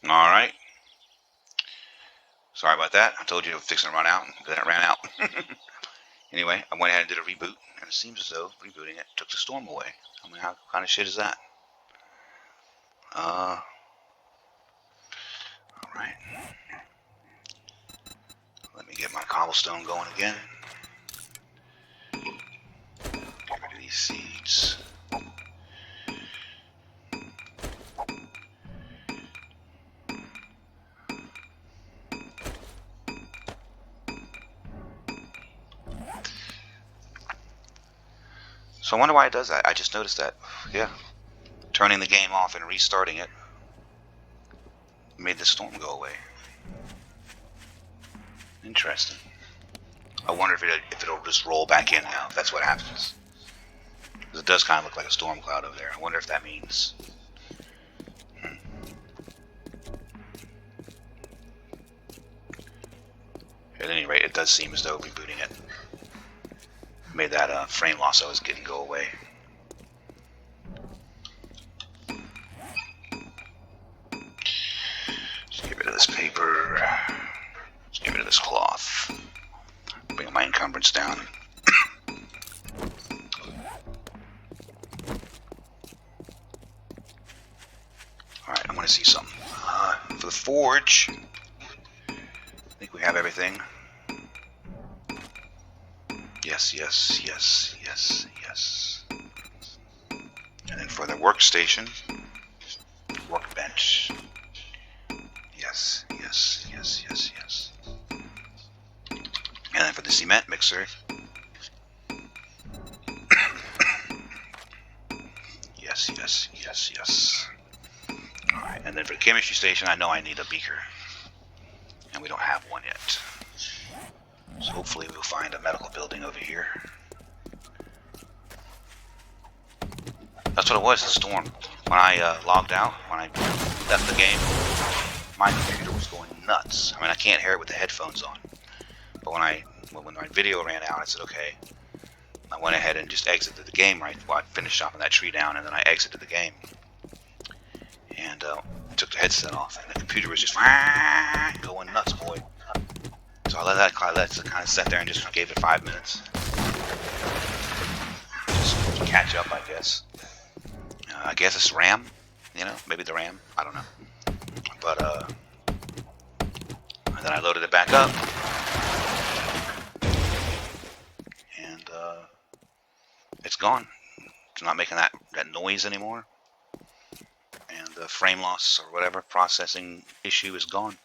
Alright. Sorry about that. I told you it was fixing to run out, and then it ran out. Anyway, I went ahead and did a reboot, and it seems as though rebooting it took the storm away. I mean, how kind of shit is that? Alright. Let me get my cobblestone going again. Get rid of these seeds. So I wonder why it does that. I just noticed that. Yeah. Turning the game off and restarting it made the storm go away. Interesting. I wonder if it'll just roll back in now, if that's what happens. Because it does kind of look like a storm cloud over there. I wonder if that means... At any rate, it does seem as though rebooting it made that frame loss I was getting go away. Let's get rid of this paper. Let's get rid of this cloth. Bring my encumbrance down. Alright, I want to see something. For the forge, I think we have everything. Yes, yes, yes, yes, yes. And then for the workstation, workbench. Yes, yes, yes, yes, yes. And then for the cement mixer, yes, yes, yes, yes. Alright, and then for the chemistry station, I know I need a beaker. And we don't have one yet. So hopefully we'll find a medical building over here. That's what it was, the storm. When I logged out, when I left the game, my computer was going nuts. I mean, I can't hear it with the headphones on. But when my video ran out, I said, okay. I went ahead and just exited the game right while I finished chopping that tree down, and then I exited the game. And took the headset off, and the computer was just going nuts, boy. So I let that kind of sit there and just gave it 5 minutes. Just catch up, I guess. I guess it's RAM, you know, maybe the RAM, I don't know. But and then I loaded it back up, and it's gone. It's not making that noise anymore, and the frame loss or whatever processing issue is gone.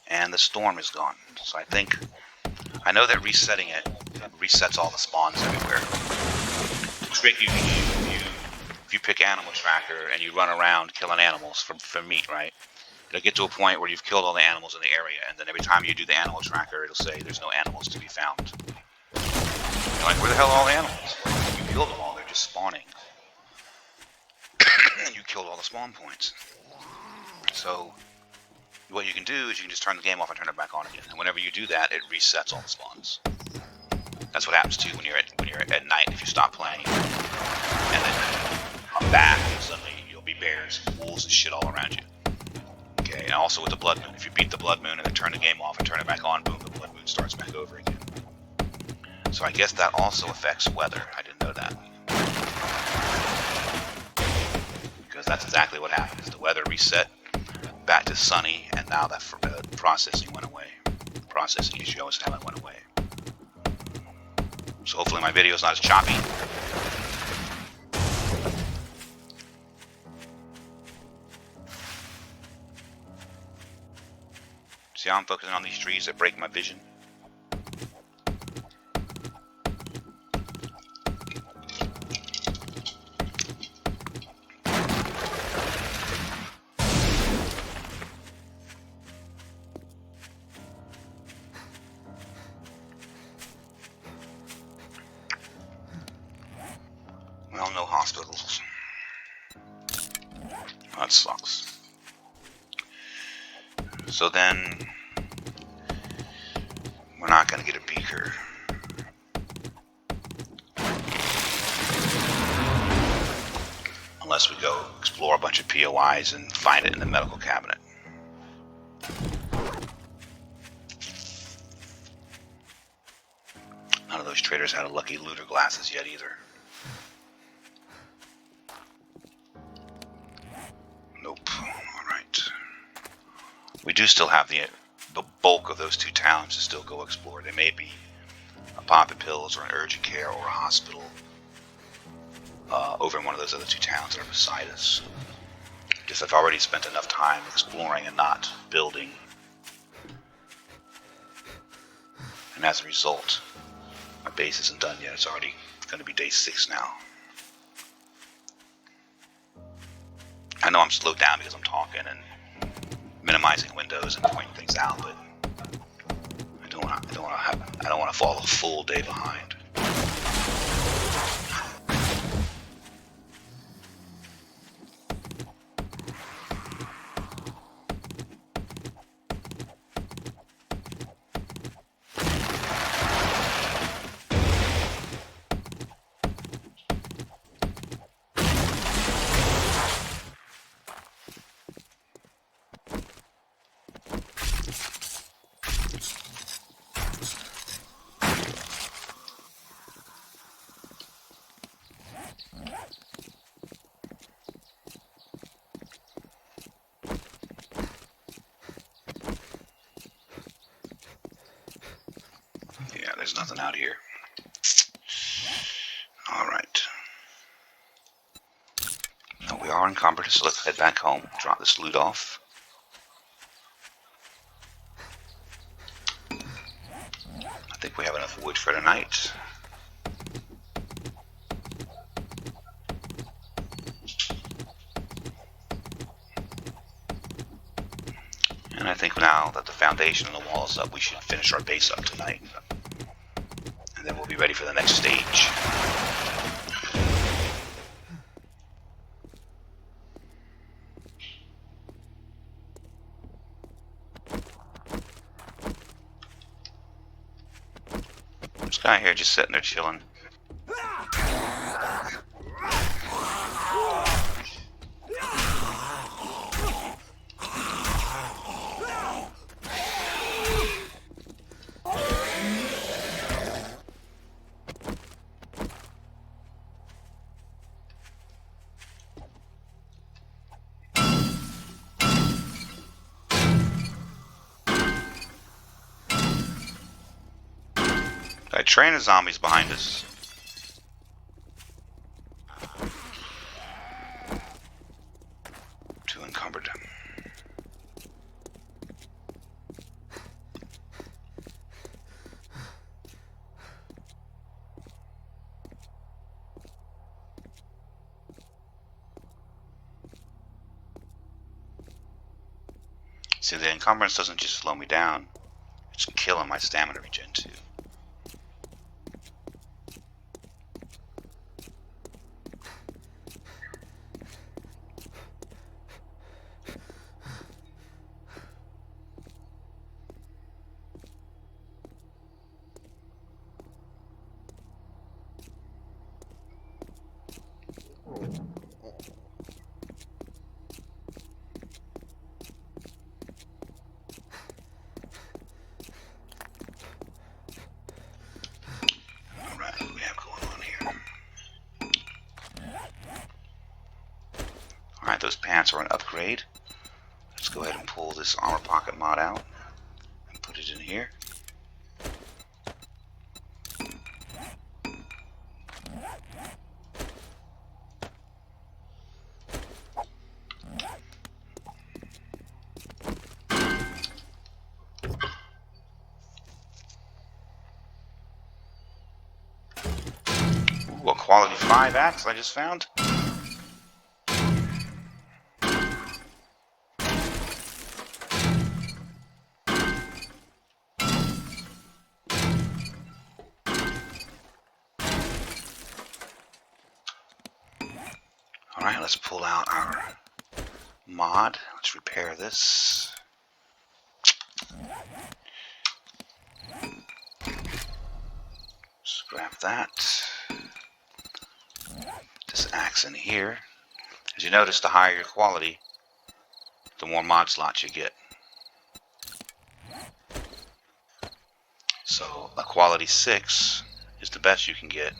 And the storm is gone. So I know that resetting it resets all the spawns everywhere. The trick if you pick Animal Tracker and you run around killing animals for meat, right? It'll get to a point where you've killed all the animals in the area, and then every time you do the Animal Tracker, it'll say there's no animals to be found. You're like, where the hell are all the animals? You killed them all, they're just spawning. And you killed all the spawn points. So what you can do is you can just turn the game off and turn it back on again. And whenever you do that, it resets all the spawns. That's what happens too when you're at night if you stop playing. And then come back and suddenly you'll be bears, wolves, and shit all around you. Okay, and also with the blood moon, if you beat the blood moon and then turn the game off and turn it back on, boom, the blood moon starts back over again. So I guess that also affects weather. I didn't know that. Because that's exactly what happens. The weather reset back to sunny, and now that processing went away. The processing issue I was having went away. So hopefully my video is not as choppy. See how I'm focusing on these trees that break my vision? Well, no hospitals. That sucks. So then, we're not going to get a beaker. Unless we go explore a bunch of POIs and find it in the medical cabinet. None of those traders had a lucky looter glasses yet either. Nope. Alright. We do still have the bulk of those two towns to still go explore. They may be a poppy pills or an urgent care or a hospital over in one of those other two towns that are beside us. Because I've already spent enough time exploring and not building. And as a result, my base isn't done yet. It's already going to be day 6 now. I know I'm slowed down because I'm talking and minimizing windows and pointing things out, but I don't want to fall a full day behind. There's nothing out here. Alright. No, we are encumbered, so let's head back home. Drop this loot off. I think we have enough wood for tonight. And I think now that the foundation and the wall is up, we should finish our base up tonight. And then we'll be ready for the next stage. This guy here just sitting there chilling. I train the zombies behind us. Too encumbered. See, the encumbrance doesn't just slow me down, it's killing my stamina regen too. Alright, those pants are an upgrade. Let's go ahead and pull this armor pocket mod out and put it in here. Ooh, a quality 5 axe I just found. Alright, let's pull out our mod. Let's repair this. Scrap that. This axe in here. As you notice, the higher your quality, the more mod slots you get. So a quality 6 is the best you can get,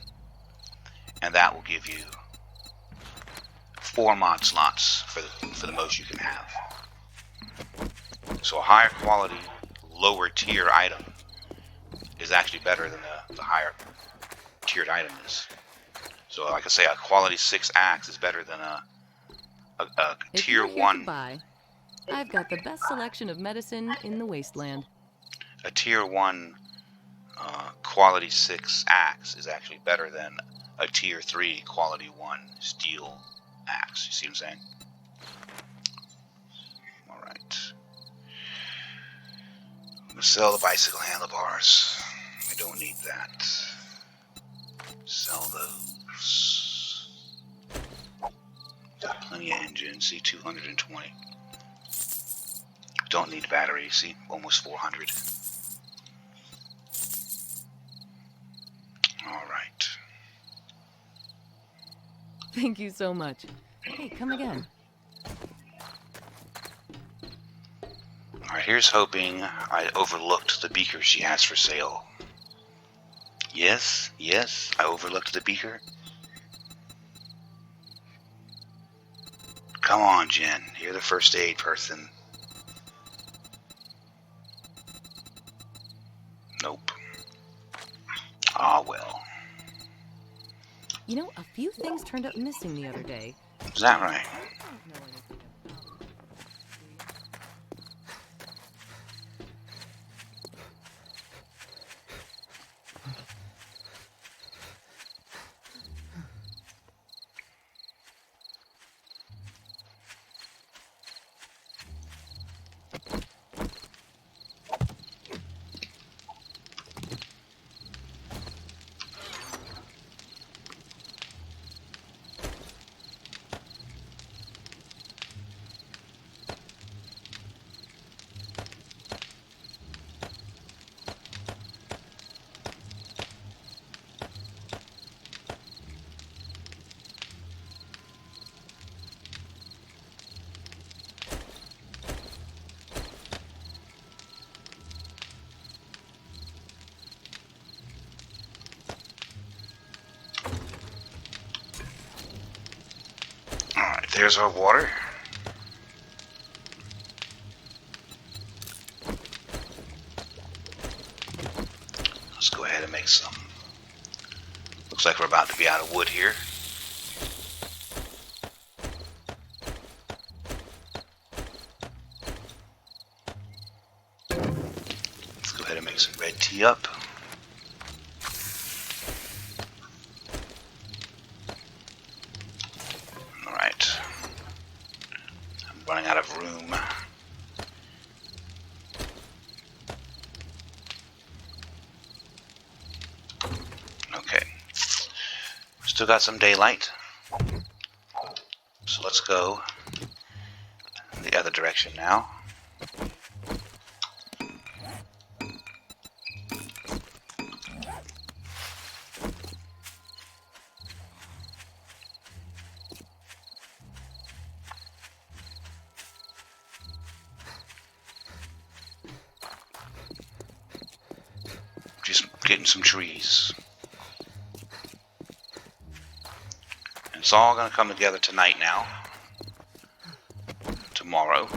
and that will give you 4 mod slots for the most you can have. So a higher quality, lower tier item is actually better than the higher tiered item is. So like I say, a quality 6 axe is better than a tier 1. Buy, I've got the best selection of medicine in the wasteland. A tier 1 quality 6 axe is actually better than a tier 3 quality 1 steel axe. You see what I'm saying? Alright. I'm going to sell the bicycle handlebars. I don't need that. Sell those. Got plenty of engines. See, 220. Don't need batteries. See, almost 400. Alright. Thank you so much. Hey, come again. Alright, here's hoping I overlooked the beaker she has for sale. Yes, I overlooked the beaker. Come on, Jen. You're the first aid person. Nope. Ah, well. You know, a few things turned up missing the other day. Is that right? Alright, there's our water. Let's go ahead and make some. Looks like we're about to be out of wood here. Let's go ahead and make some red tea up. Alright. I'm running out of room. Okay. Still got some daylight. So let's go in the other direction now. Just getting some trees. And it's all going to come together tonight now. Tomorrow.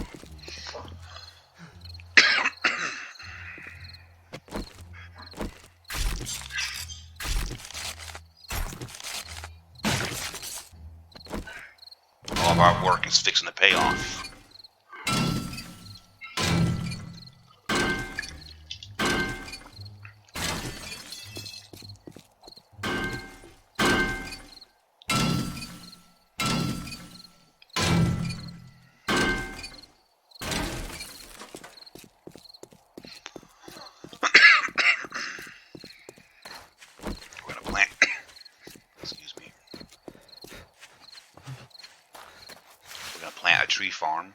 All of our work is fixing to pay off. Plant a tree farm,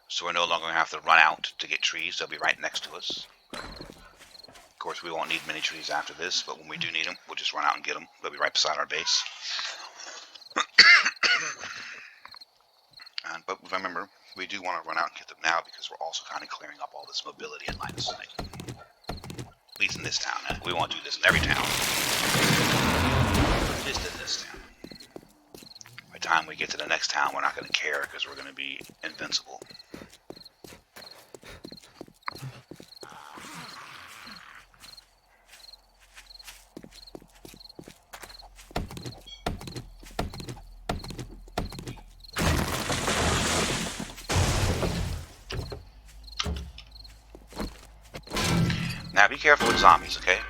so we're no longer going to have to run out to get trees. They'll be right next to us. Of course, we won't need many trees after this, but when we do need them, we'll just run out and get them. They'll be right beside our base. But remember, we do want to run out and get them now because we're also kind of clearing up all this mobility in line of sight. At least this town. We won't do this in every town. Just in this town. By the time we get to the next town, we're not going to care because we're going to be invincible. Now be careful with zombies, okay?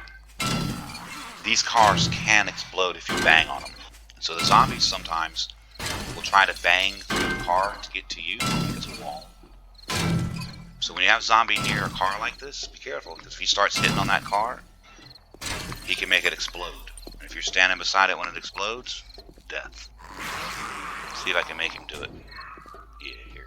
These cars can explode if you bang on them. So the zombies sometimes will try to bang through the car to get to you because it's a wall. So when you have a zombie near a car like this, be careful, because if he starts hitting on that car, he can make it explode. And if you're standing beside it when it explodes, death. See if I can make him do it. Yeah, here.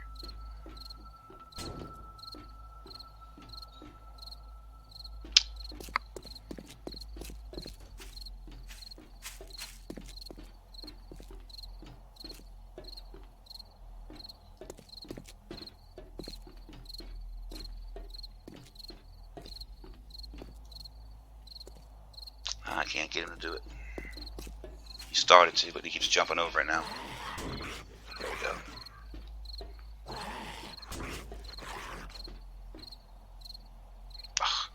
I can't get him to do it. He started to, but he keeps jumping over it now. There we go. Ugh.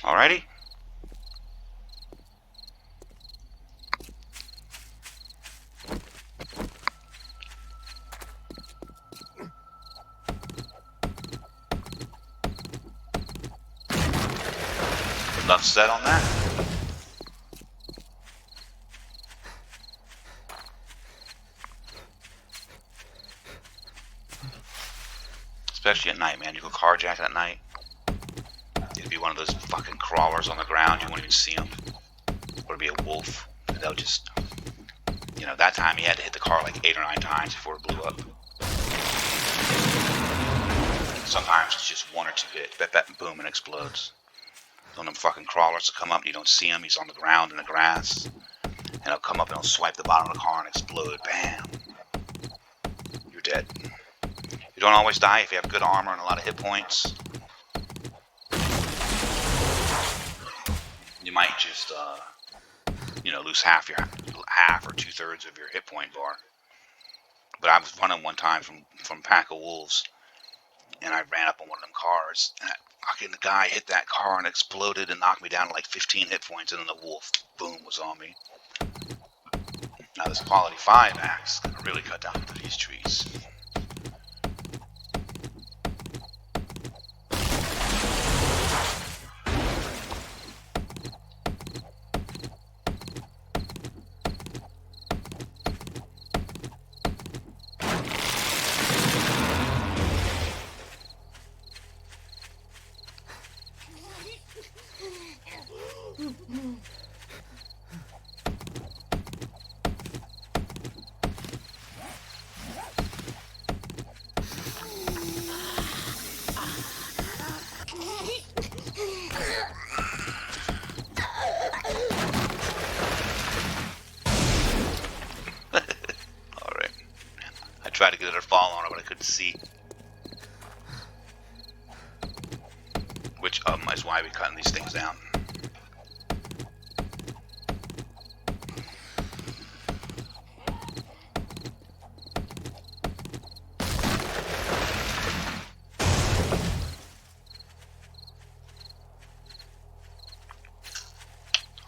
Alrighty. Enough said on that. Especially at night, man. You go carjack at night. It'd be one of those fucking crawlers on the ground. You won't even see them. Or it'd be a wolf. They'll just... You know, that time he had to hit the car like 8 or 9 times before it blew up. Sometimes it's just 1 or 2 hits. Bep, bep, boom, and explodes. One of them fucking crawlers will come up and you don't see him. He's on the ground in the grass. And he'll come up and he'll swipe the bottom of the car and explode. Bam. You're dead. You don't always die if you have good armor and a lot of hit points. You might just, you know, lose half or 2/3 of your hit point bar. But I was running one time from a pack of wolves, and I ran up on one of them cars, and the guy hit that car and exploded and knocked me down to like 15 hit points, and then the wolf, boom, was on me. Now this quality 5 axe is gonna really cut down into these trees. Tried to get her to fall on her, but I couldn't see. Which is why we're cutting these things down.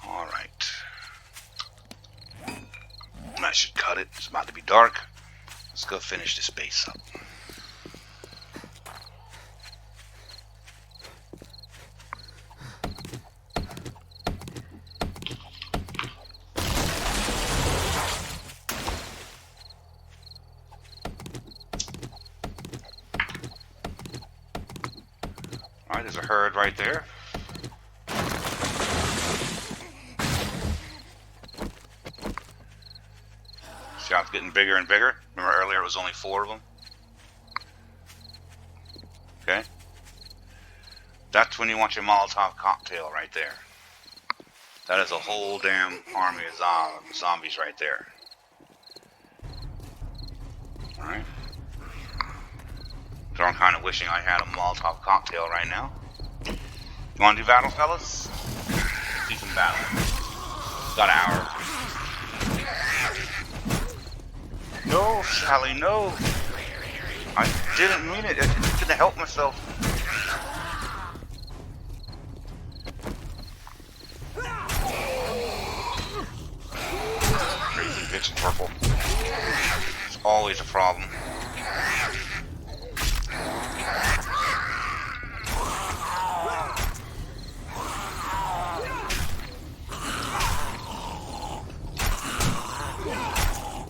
All right. I should cut it. It's about to be dark. Let's go finish this base up. Alright, there's a herd right there. getting bigger and bigger. Remember earlier it was only 4 of them? Okay? That's when you want your Molotov cocktail right there. That is a whole damn army of zombies right there. Alright? So I'm kind of wishing I had a Molotov cocktail right now. You want to do battle, fellas? Let's do some battle. Got an hour. No, Sally, no. I didn't mean it. I just couldn't help myself. Crazy bitch in purple. It's always a problem.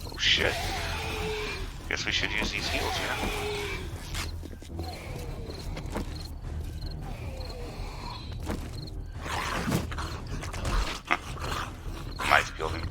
Oh shit. Guess we should use these heals, yeah? Knife killed him.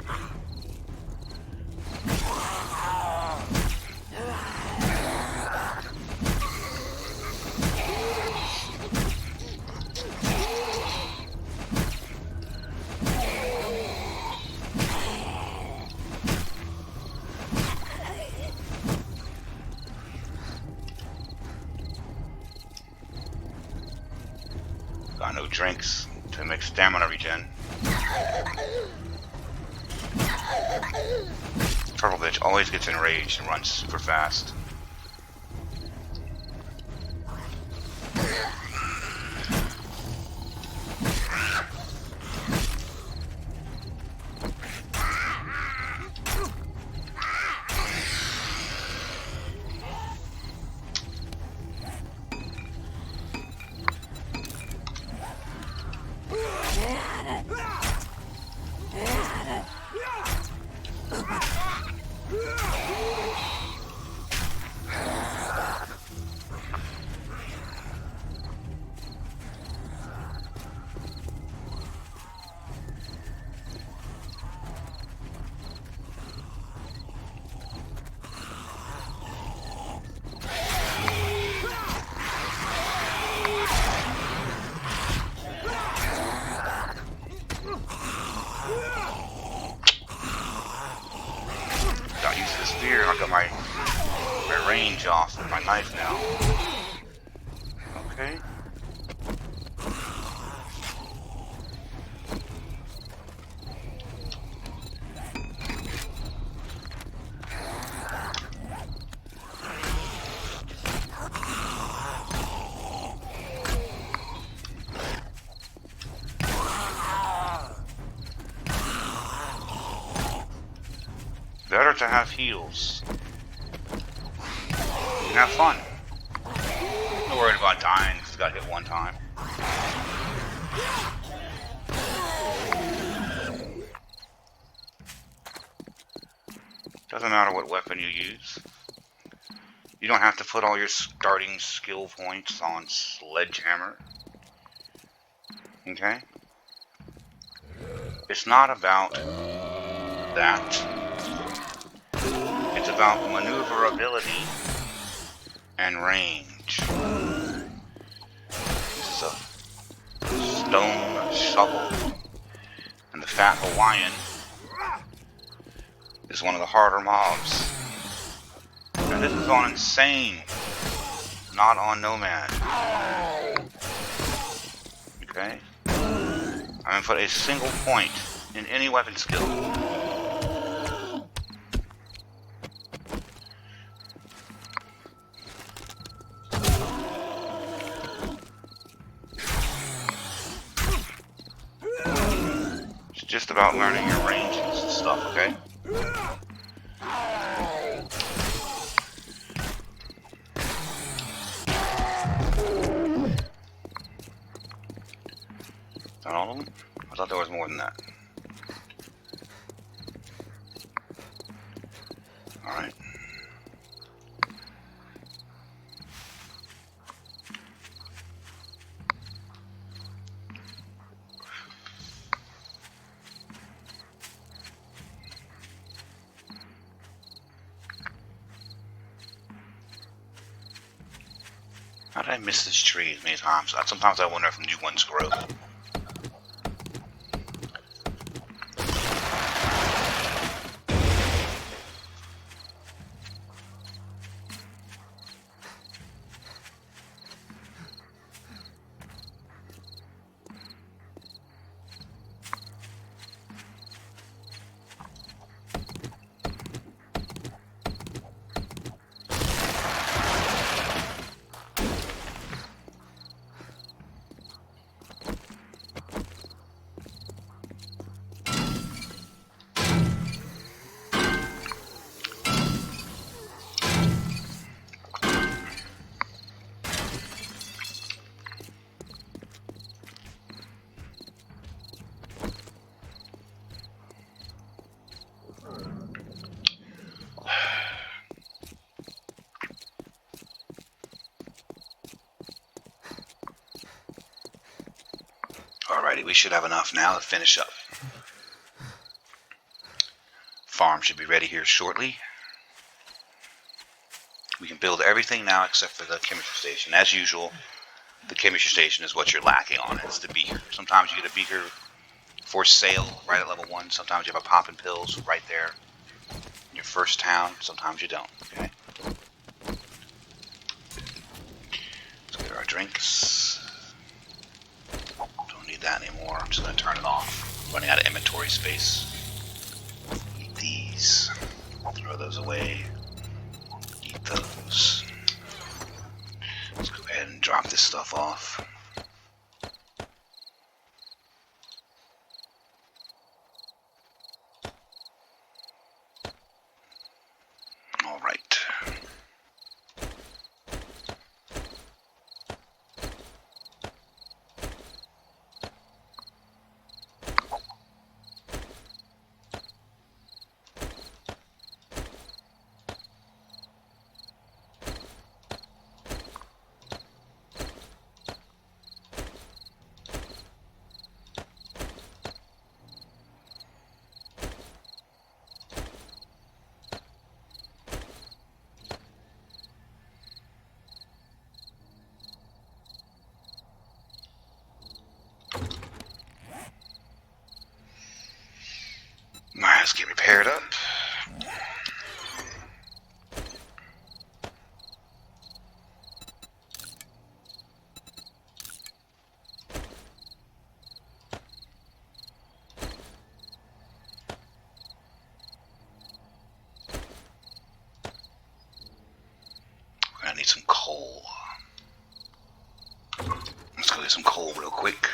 Got no drinks to make stamina regen. Purple bitch always gets enraged and runs super fast. Got used to the spear and I got my range off with my knife now. Okay. Better to have heals. And have fun. Not worried about dying because got hit one time. Doesn't matter what weapon you use. You don't have to put all your starting skill points on Sledgehammer. Okay? It's not about that. It's about maneuverability and range. This is a stone shovel. And the fat Hawaiian is one of the harder mobs. And this is on Insane, not on Nomad. Okay? I'm gonna put a single point in any weapon skill. It's just about learning your ranges and stuff, okay? Is that all of them? I thought there was more than that. Alright. How did I miss this tree as many times? Sometimes I wonder if new ones grow. Alrighty, we should have enough now to finish up. Farm should be ready here shortly. We can build everything now except for the chemistry station. As usual, the chemistry station is what you're lacking on. It's the beaker. Sometimes you get a beaker for sale right at level 1. Sometimes you have a poppin' pills right there in your first town. Sometimes you don't. Okay. Let's get our drinks. Don't need that anymore. I'm just going to turn it off. Running out of inventory space. Eat these. Throw those away. Eat those. Let's go ahead and drop this stuff off. All right. Alright, let's get repaired up. We're gonna need some coal. Let's go get some coal real quick.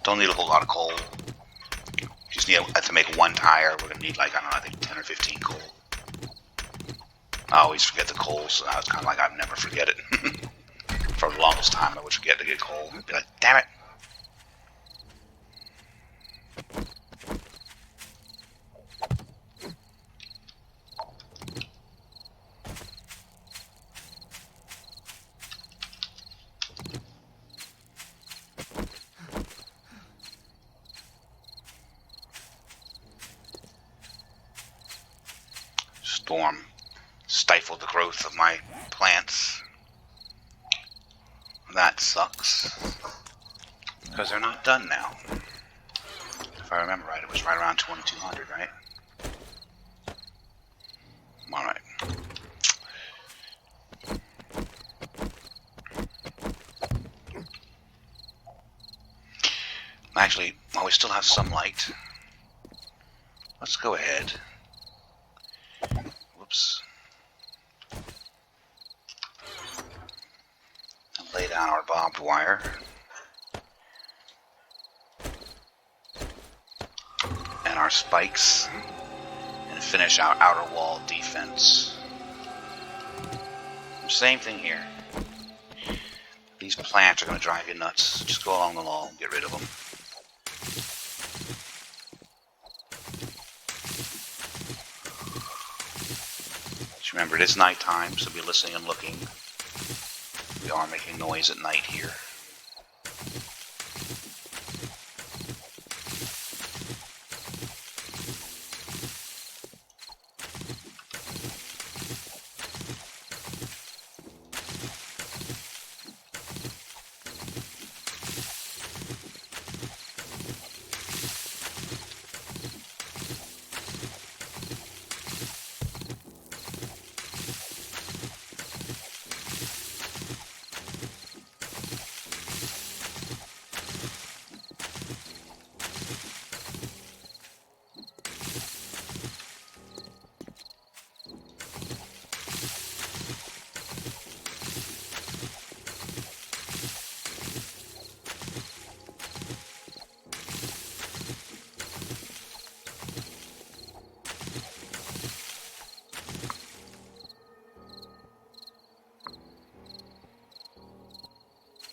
Don't need a whole lot of coal. Just need to make one tire. We're gonna need like, I don't know, I think 10 or 15 coal. I always forget the coal, so I was kind of like, I'd never forget it. For the longest time, I would forget to get coal. I'd be like, damn it. Storm stifled the growth of my plants. That sucks. Because they're not done now. If I remember right, it was right around 2200, right? Alright. Actually, while we still have some light, let's go ahead. Whoops. And lay down our barbed wire. And our spikes. And finish our outer wall defense. Same thing here. These plants are going to drive you nuts. Just go along the wall and get rid of them. Remember, it is nighttime, so be listening and looking. We are making noise at night here.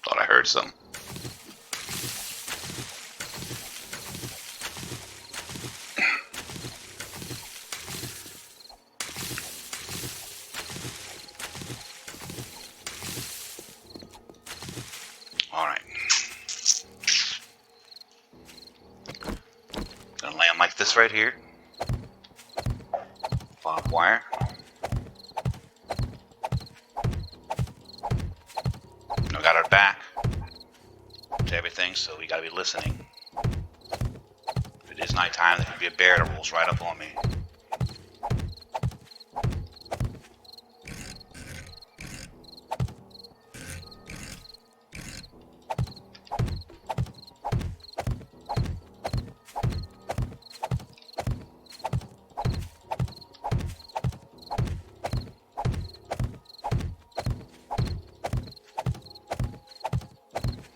Thought I heard some. Alright. Gonna lay them like this right here. Bob wire. We got our back to everything, so we gotta be listening. If it is nighttime, there could be a bear that rolls right up on me.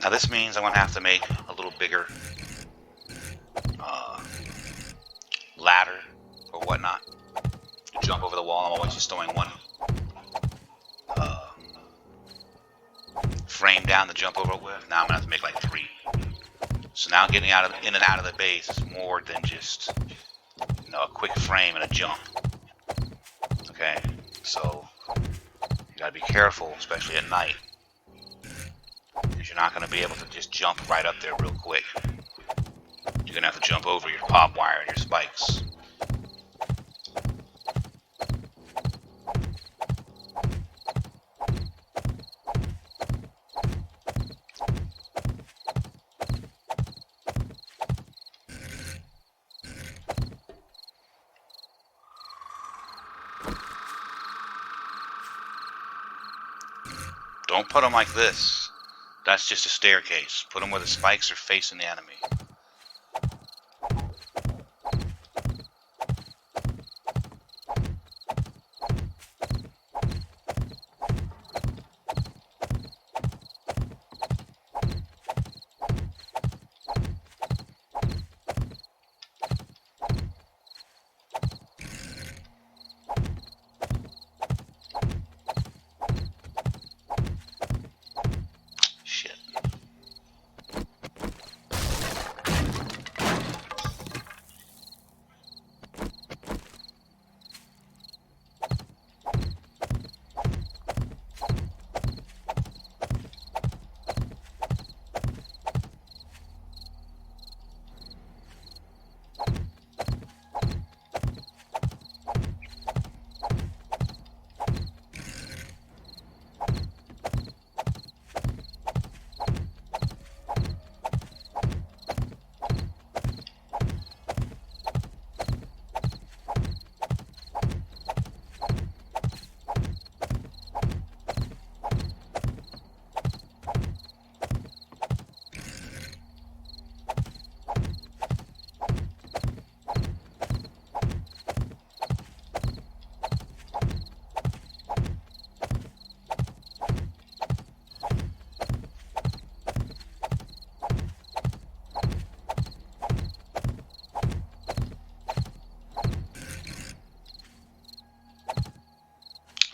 Now this means I'm going to have to make a little bigger ladder or whatnot to jump over the wall. I'm always just throwing one frame down to jump over with. Now I'm going to have to make like 3. So now getting in and out of the base is more than just, you know, a quick frame and a jump. Okay, so you got to be careful, especially at night. You're not going to be able to just jump right up there real quick. You're going to have to jump over your barbed wire and your spikes. Don't put them like this. That's just a staircase. Put them where the spikes are facing the enemy.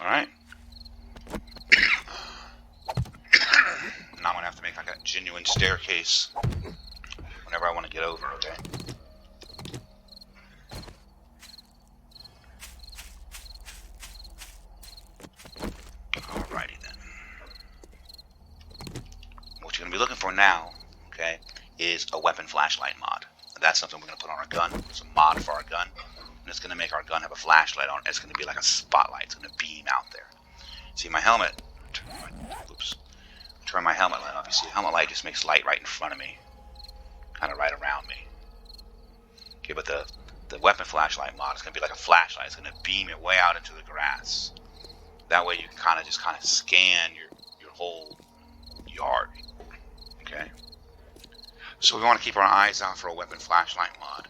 Alright. Now I'm going to have to make like a genuine staircase whenever I want to get over, okay? you're going to be looking for now, okay, is a weapon flashlight mod. That's something we're going to put on our gun. It's a mod for our gun. And it's going to make our gun have a flashlight on it. It's going to be like a spotlight. It's going to beam out there. See my helmet? Oops. Turn my helmet light off. You see, the helmet light just makes light right in front of me. Kind of right around me. Okay, but the weapon flashlight mod is going to be like a flashlight. It's going to beam it way out into the grass. That way you can kind of scan your whole yard. Okay? So we want to keep our eyes out for a weapon flashlight mod.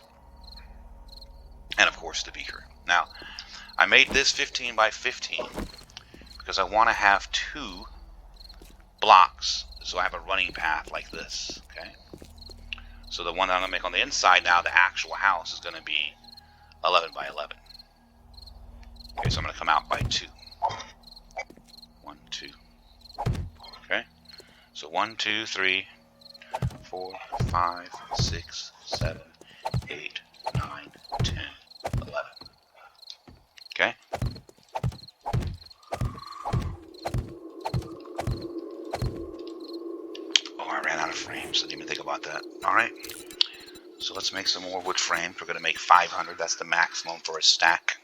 And of course the beaker. Now, I made this 15 by 15 because I want to have 2 blocks, so I have a running path like this. Okay? So the one that I'm going to make on the inside now, the actual house, is going to be 11 by 11. Okay, so I'm going to come out by 2. 1, 2. Okay? So 1, 2, 3, 4, 5, 6, 7, 8, 9, 10, 11. Okay? Oh, I ran out of frames. Didn't even think about that. Alright. So let's make some more wood frames. We're going to make 500. That's the maximum for a stack.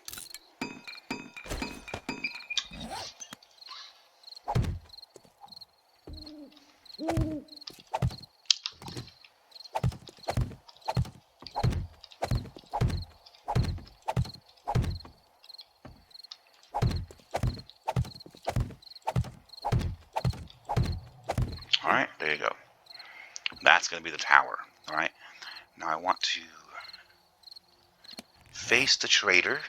Alright, there you go. That's going to be the tower. Alright. Now I want to face the trader.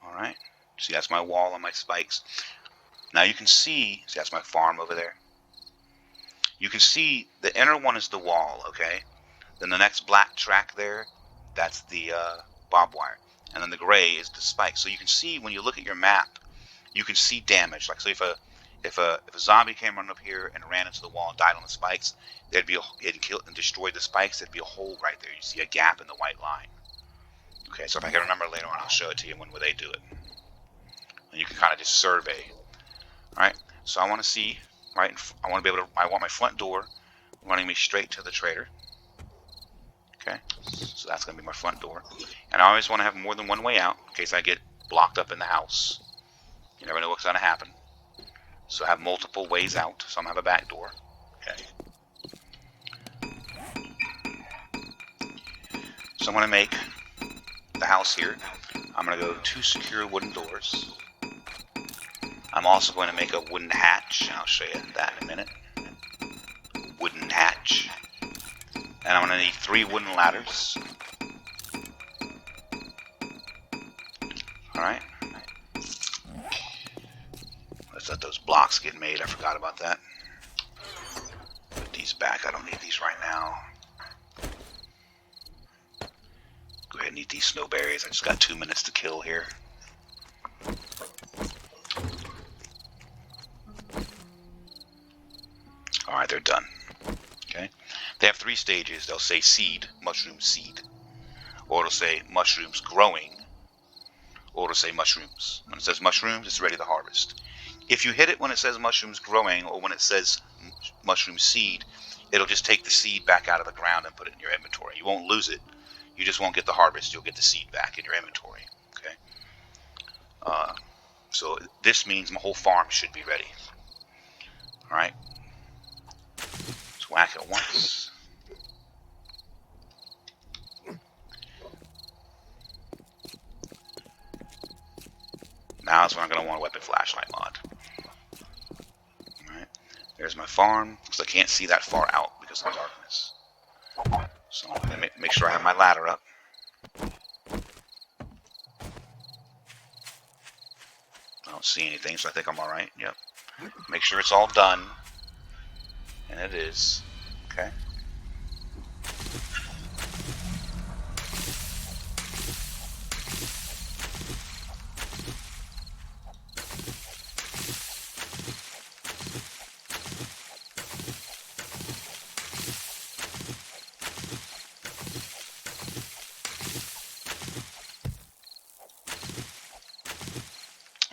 Alright. See, that's my wall and my spikes. Now you can see that's my farm over there. You can see the inner one is the wall, okay? Then the next black track there, that's the barbed wire. And then the gray is the spike. So you can see when you look at your map, you can see damage. Like, so if a zombie came running up here and ran into the wall and died on the spikes, it'd kill and destroy the spikes. There'd be a hole right there. You see a gap in the white line. Okay, so if I can remember later on, I'll show it to you when they do it. And you can kind of just survey. All right. So I want to see. Right. I want to be able to. I want my front door running me straight to the trader. Okay. So that's going to be my front door. And I always want to have more than one way out in case I get blocked up in the house. You never know what's going to happen. So I have multiple ways out. So I'm going to have a back door. Okay. So I'm going to make the house here. I'm going to go 2 secure wooden doors. I'm also going to make a wooden hatch, and I'll show you that in a minute. Wooden hatch. And I'm going to need 3 wooden ladders. Alright. Let's let those blocks get made. I forgot about that. Put these back. I don't need these right now. Go ahead and eat these snowberries. I just got 2 minutes to kill here. Alright, they're done. Okay. They have 3 stages. They'll say seed, mushroom seed. Or it'll say mushrooms growing. Or it'll say mushrooms. When it says mushrooms, it's ready to harvest. If you hit it when it says mushrooms growing or when it says mushroom seed, it'll just take the seed back out of the ground and put it in your inventory. You won't lose it. You just won't get the harvest. You'll get the seed back in your inventory. Okay. So this means my whole farm should be ready. Alright. Let's whack it once. Now is when I'm going to want a weapon flashlight mod. Alright. There's my farm. Because I can't see that far out because of the darkness. So I'm going to make sure I have my ladder up. I don't see anything, so I think I'm alright. Yep. Make sure it's all done. And it is. Okay.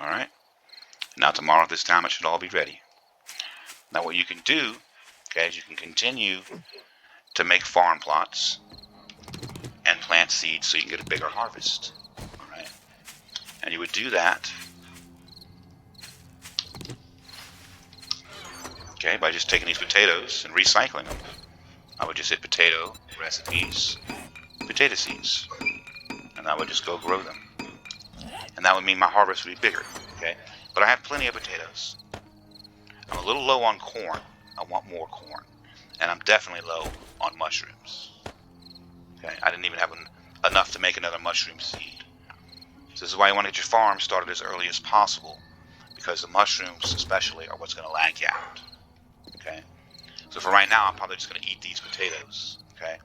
Alright. Now tomorrow at this time it should all be ready. Now what you can do, okay, is you can continue to make farm plots and plant seeds so you can get a bigger harvest. Alright? And you would do that, okay, by just taking these potatoes and recycling them. I would just hit potato recipes, potato seeds, and I would just go grow them. And that would mean my harvest would be bigger, okay? But I have plenty of potatoes. I'm a little low on corn. I want more corn. And I'm definitely low on mushrooms. Okay, I didn't even have enough to make another mushroom seed. So this is why you want to get your farm started as early as possible, because the mushrooms especially are what's going to lag you out. Okay, so for right now I'm probably just going to eat these potatoes. Okay,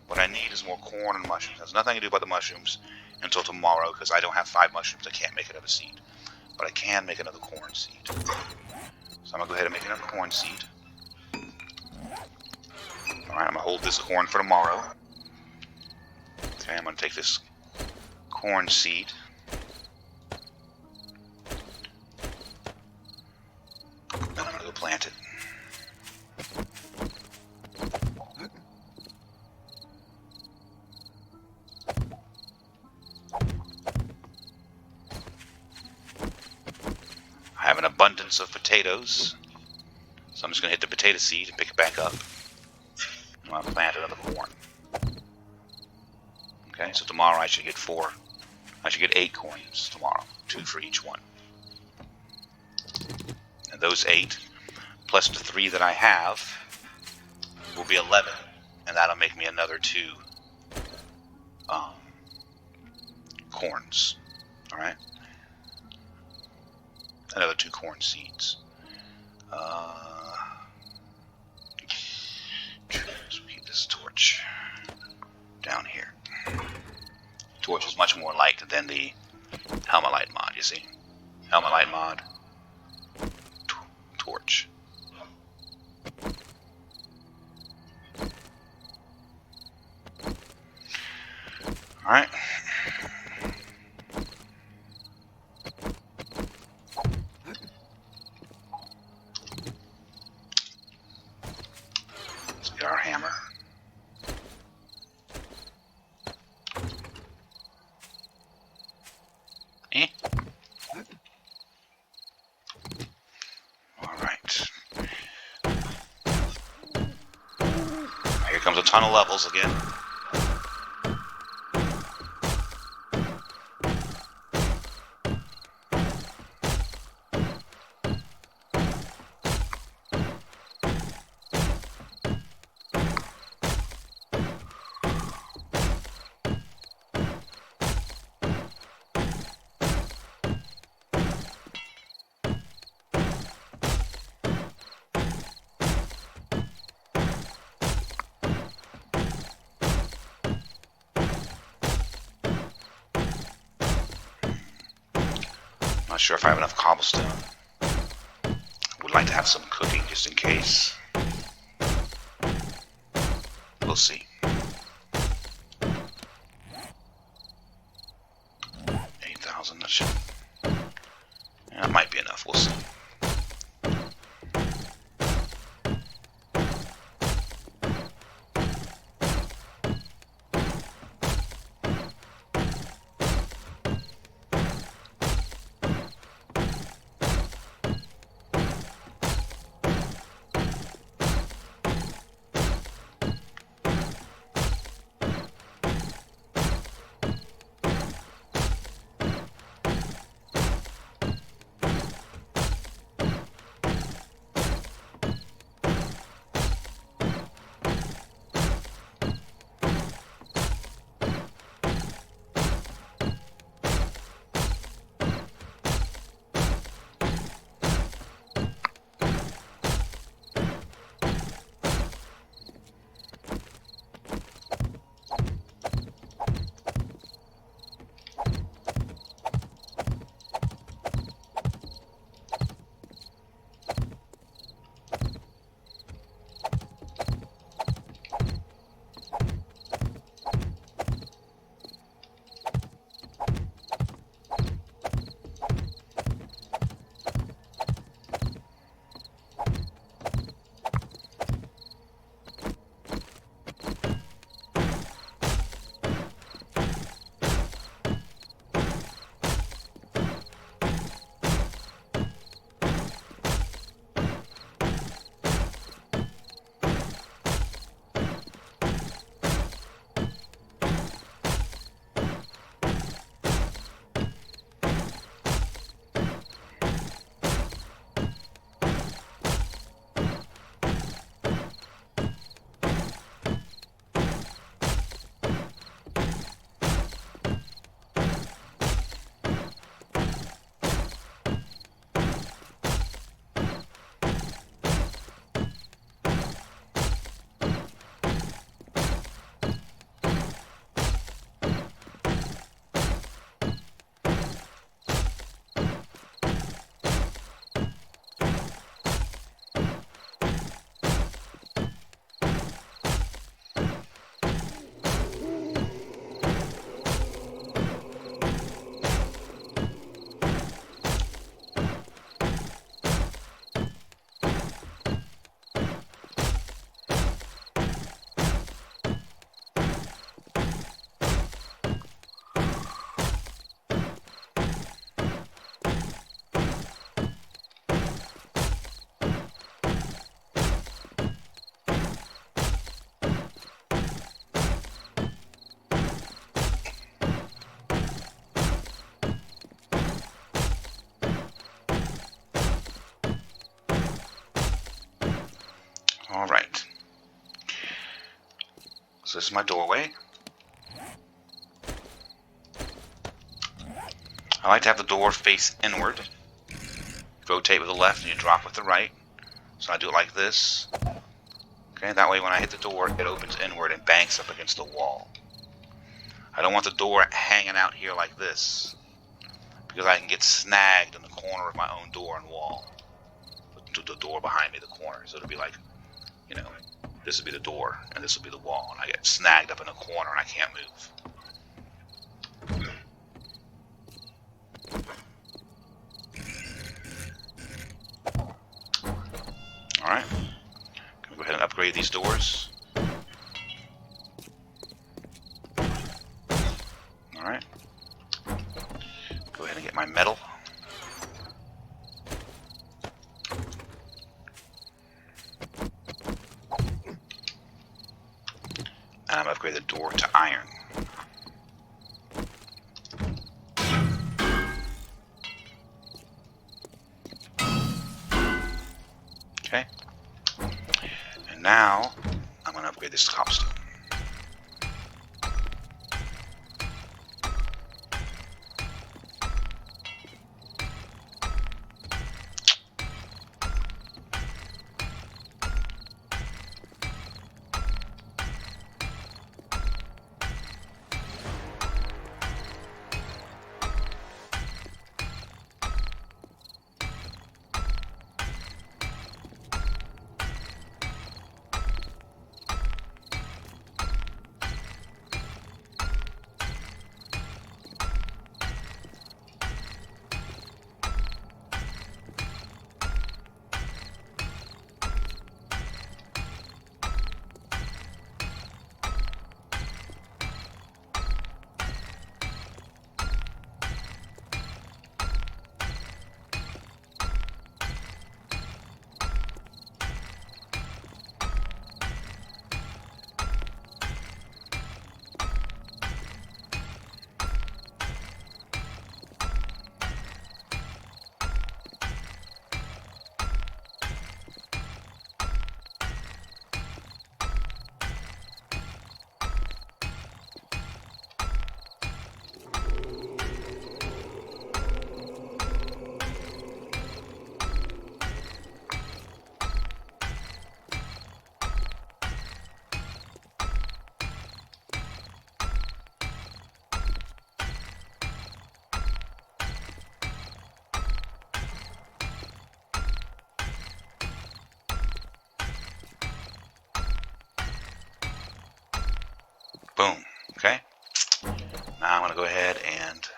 what I need is more corn and mushrooms. There's nothing to do about the mushrooms until tomorrow, because I don't have 5 mushrooms. I can't make another seed, but I can make another corn seed. So I'm going to go ahead and make another corn seed. Alright, I'm going to hold this corn for tomorrow. Okay, I'm going to take this corn seed. And I'm going to go plant it. I have an abundance of potatoes, so I'm just going to hit the potato seed and pick it back up. I'm going to plant another corn. Okay, so tomorrow I should get 4. I should get 8 corns tomorrow, 2 for each one. And those 8, plus the 3 that I have, will be 11, and that'll make me another 2 corns. All right, another 2 corn seeds. Let's keep this torch down here. Torch is much more light than the Helmelite mod, you see. Helmelite mod, torch. Alright. Let's get our hammer. Alright. Here comes a ton of levels again. Not sure if I have enough cobblestone. Would like to have some cooking just in case. We'll see. 8,000, that should... Yeah, that might be enough, we'll see. Alright. So this is my doorway. I like to have the door face inward. Rotate with the left and you drop with the right. So I do it like this. Okay, that way when I hit the door, it opens inward and banks up against the wall. I don't want the door hanging out here like this, because I can get snagged in the corner of my own door and wall. The door behind me, the corner. So it'll be like, you know, this would be the door, and this would be the wall, and I get snagged up in the corner and I can't move. Alright. Go ahead and upgrade these doors. Alright. Go ahead and get my metal. And I'm going to upgrade the door to iron. Okay. And now I'm going to upgrade this cobblestone. Boom. Okay. Now I'm going to go ahead and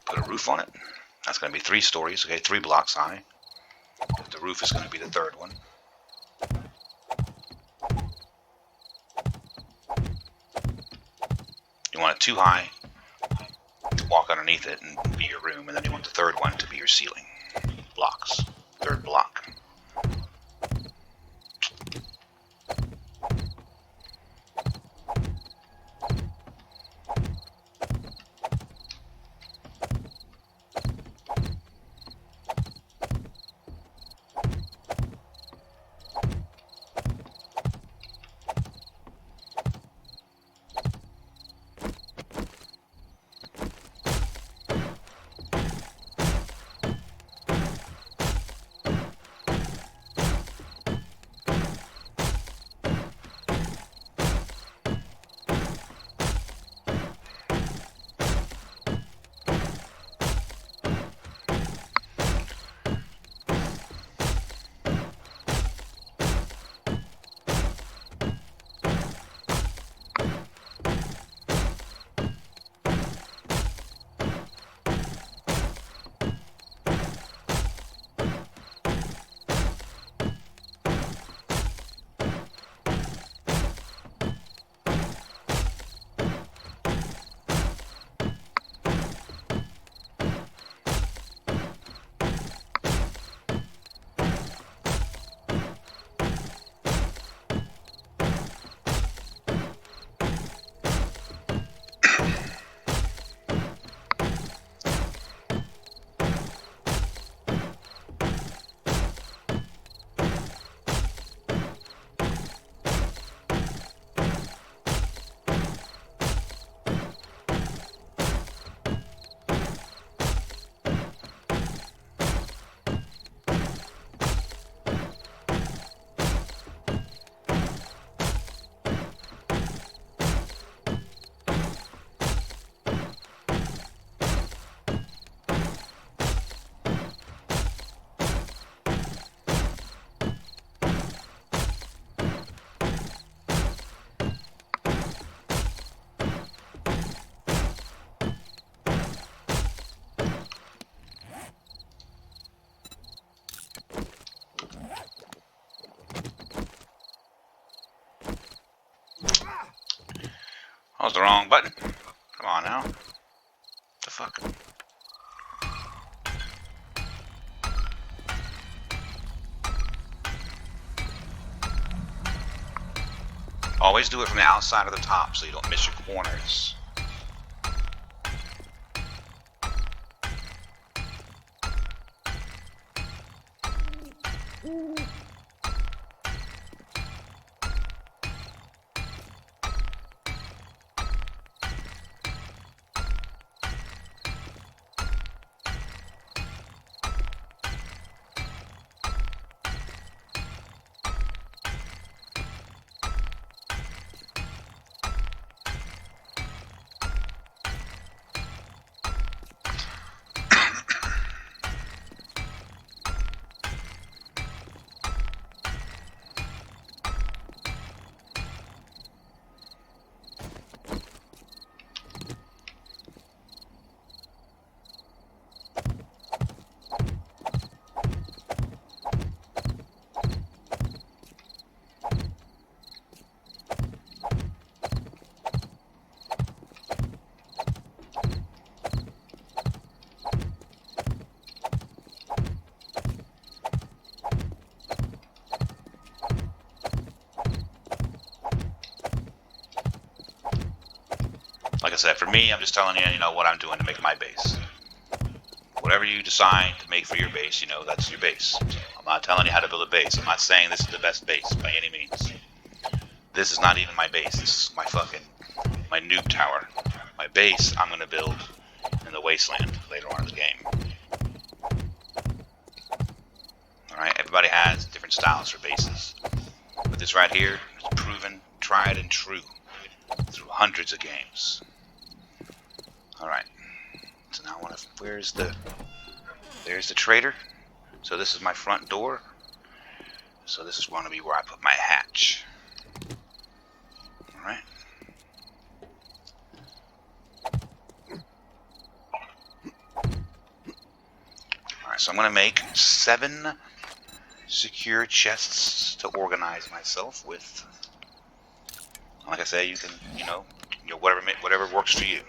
put a roof on it. That's going to be 3 stories. Okay, 3 blocks high. The roof is going to be the 3rd one. You want it too high to walk underneath it and be your room, and then you want the 3rd one to be your ceiling blocks. 3rd block. was the wrong button. Come on now. What the fuck? Always do it from the outside of the top so you don't miss your corners. Like I said, for me, I'm just telling you, what I'm doing to make my base. Whatever you decide to make for your base, that's your base. I'm not telling you how to build a base. I'm not saying this is the best base by any means. This is not even my base. This is my noob tower. My base I'm going to build in the wasteland later on in the game. Alright, everybody has different styles for bases. But this right here is proven, tried, and true through hundreds of games. Alright, so now there's the trader. So this is my front door. So this is going to be where I put my hatch. Alright. Alright, so I'm going to make 7 secure chests to organize myself with. Like I say, you can, whatever works for you.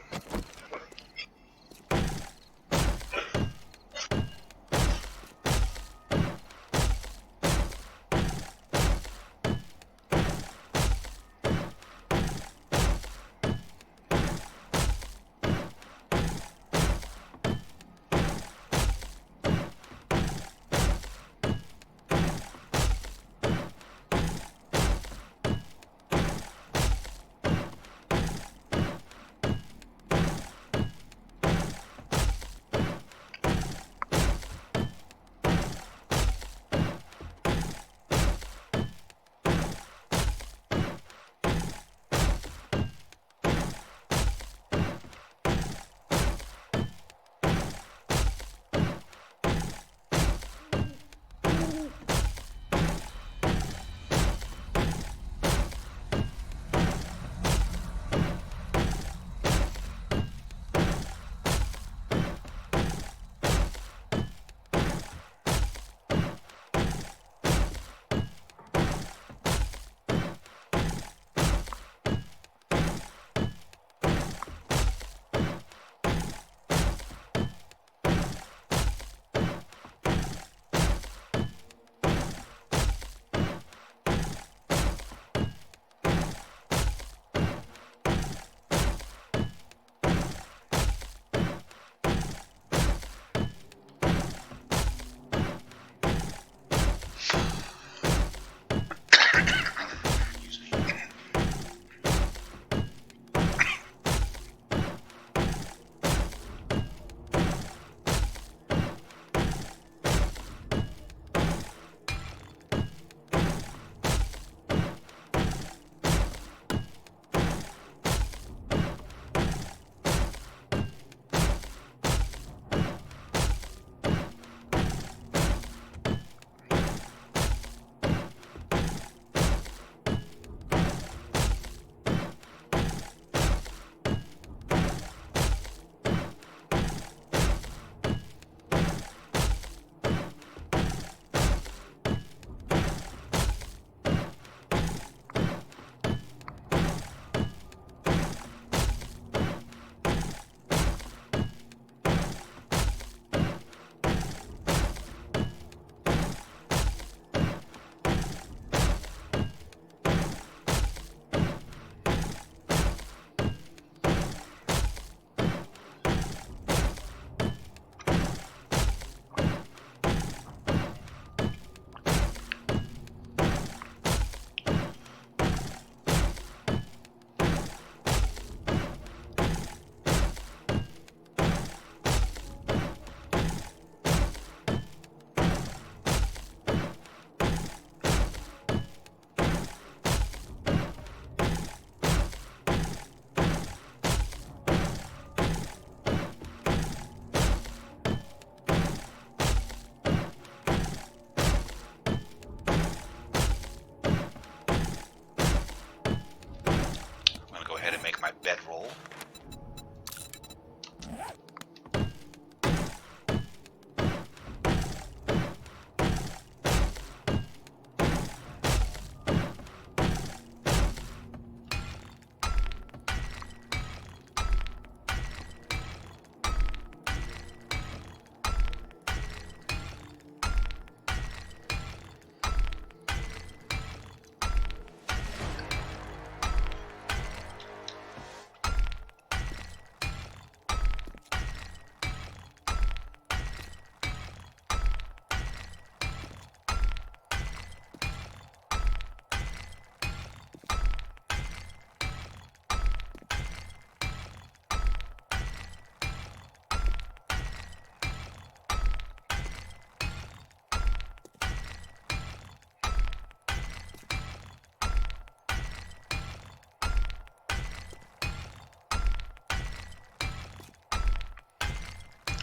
bedroll.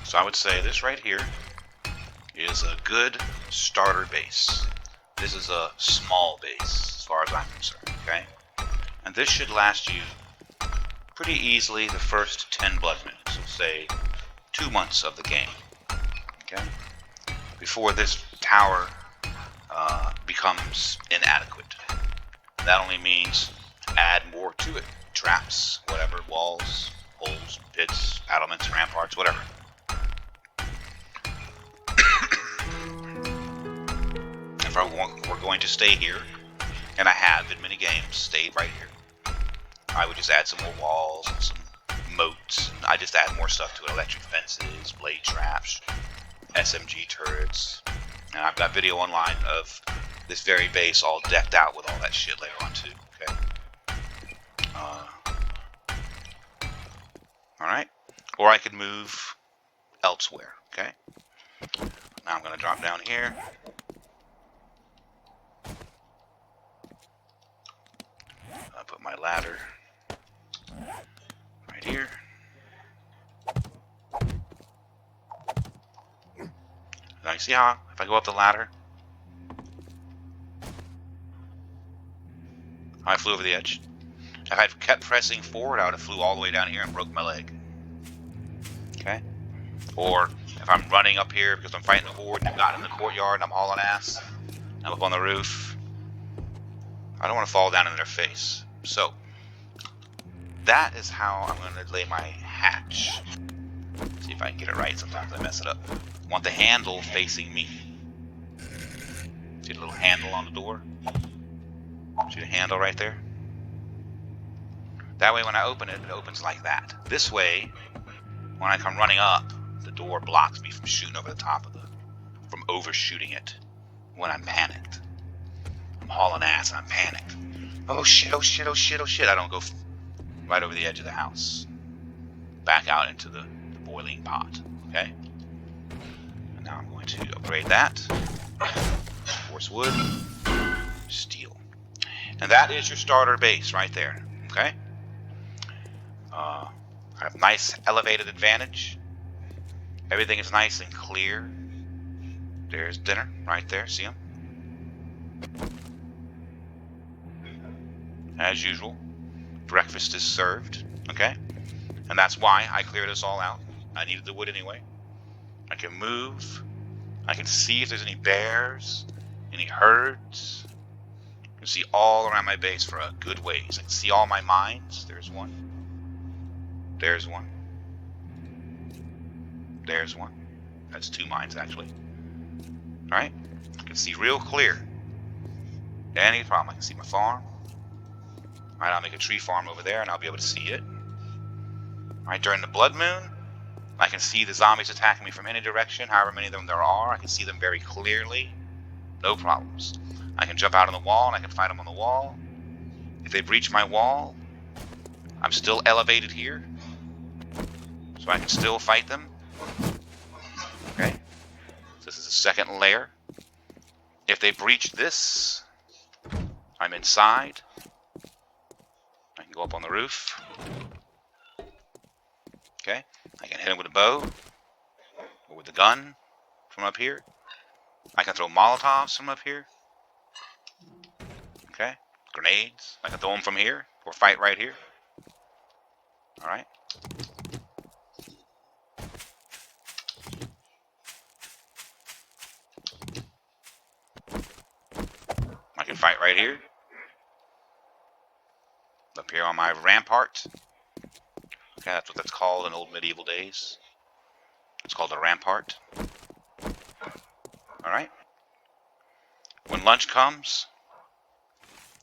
So I would say this right here is a good starter base. This is a small base as far as I'm concerned, okay? And this should last you pretty easily the first 10 blood minutes, so say 2 months of the game, okay? Before this tower becomes inadequate. That only means add more to it. Traps, whatever, walls, holes, pits, battlements, ramparts, whatever. If we're going to stay here, and I have in many games stayed right here, I would just add some more walls and some moats, and I just add more stuff to it. Electric fences, blade traps, SMG turrets, and I've got video online of this very base all decked out with all that shit later on too, okay? Alright, or I could move elsewhere, okay? Now I'm going to drop down here. I'll put my ladder right here. Now you see how if I go up the ladder, I flew over the edge. If I'd kept pressing forward, I would have flew all the way down here and broke my leg. Okay? Or if I'm running up here because I'm fighting the horde and I've gotten in the courtyard and I'm hauling ass, I'm up on the roof, I don't want to fall down in their face. So, that is how I'm going to lay my hatch. See if I can get it right. Sometimes I mess it up. I want the handle facing me. See the little handle on the door? See the handle right there? That way when I open it, it opens like that. This way, when I come running up, the door blocks me from shooting over the top of from overshooting it when I'm panicked. I'm hauling ass and I'm panicked. Oh shit, oh shit, oh shit, oh shit. I don't go right over the edge of the house. Back out into the boiling pot, okay? And now I'm going to upgrade that. Force wood, steel. And that is your starter base right there, okay? I have nice elevated advantage. Everything is nice and clear. There's dinner right there, see them? As usual, breakfast is served, okay? And that's why I cleared this all out. I needed the wood anyway. I can move. I can see if there's any bears, any herds. I can see all around my base for a good ways. I can see all my mines. There's one. There's one. There's one. That's 2 mines, actually. Alright? I can see real clear. Any problem. I can see my farm. Alright, I'll make a tree farm over there and I'll be able to see it. Alright, during the blood moon, I can see the zombies attacking me from any direction, however many of them there are. I can see them very clearly. No problems. I can jump out on the wall and I can fight them on the wall. If they breach my wall, I'm still elevated here. So I can still fight them. Okay. So this is the second layer. If they breach this, I'm inside. I can go up on the roof. Okay. I can hit him with a bow. Or with the gun from up here. I can throw Molotovs from up here. Okay. Grenades. I can throw them from here. Or fight right here. Alright? I can fight right here. Up here on my rampart. Okay, that's what that's called in old medieval days. It's called a rampart. Alright? When lunch comes,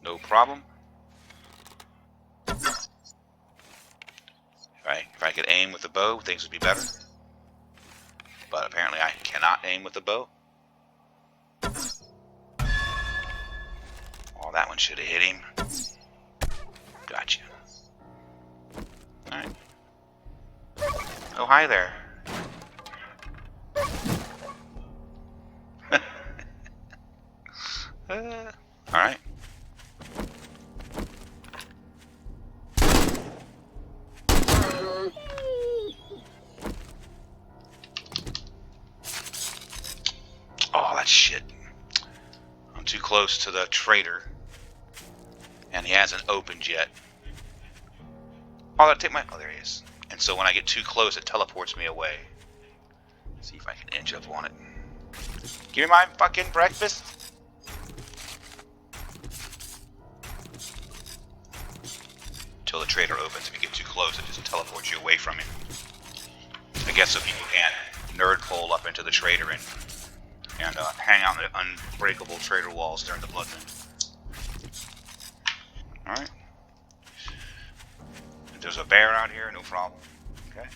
no problem. If I could aim with the bow, things would be better. But apparently I cannot aim with the bow. Oh, that one should have hit him. Gotcha. Alright. Oh, hi there. Alright. Oh, that shit. I'm too close to the trader. And he hasn't opened yet. Oh, I'll take my... Oh, there he is. And so when I get too close, it teleports me away. Let's see if I can inch up on it. Give me my fucking breakfast. Until the trader opens. If you get too close, it just teleports you away from him. I guess so people can't nerd pole up into the trader and hang out in the unbreakable trader walls during the blood moon. Alright. If there's a bear out here, no problem. Okay.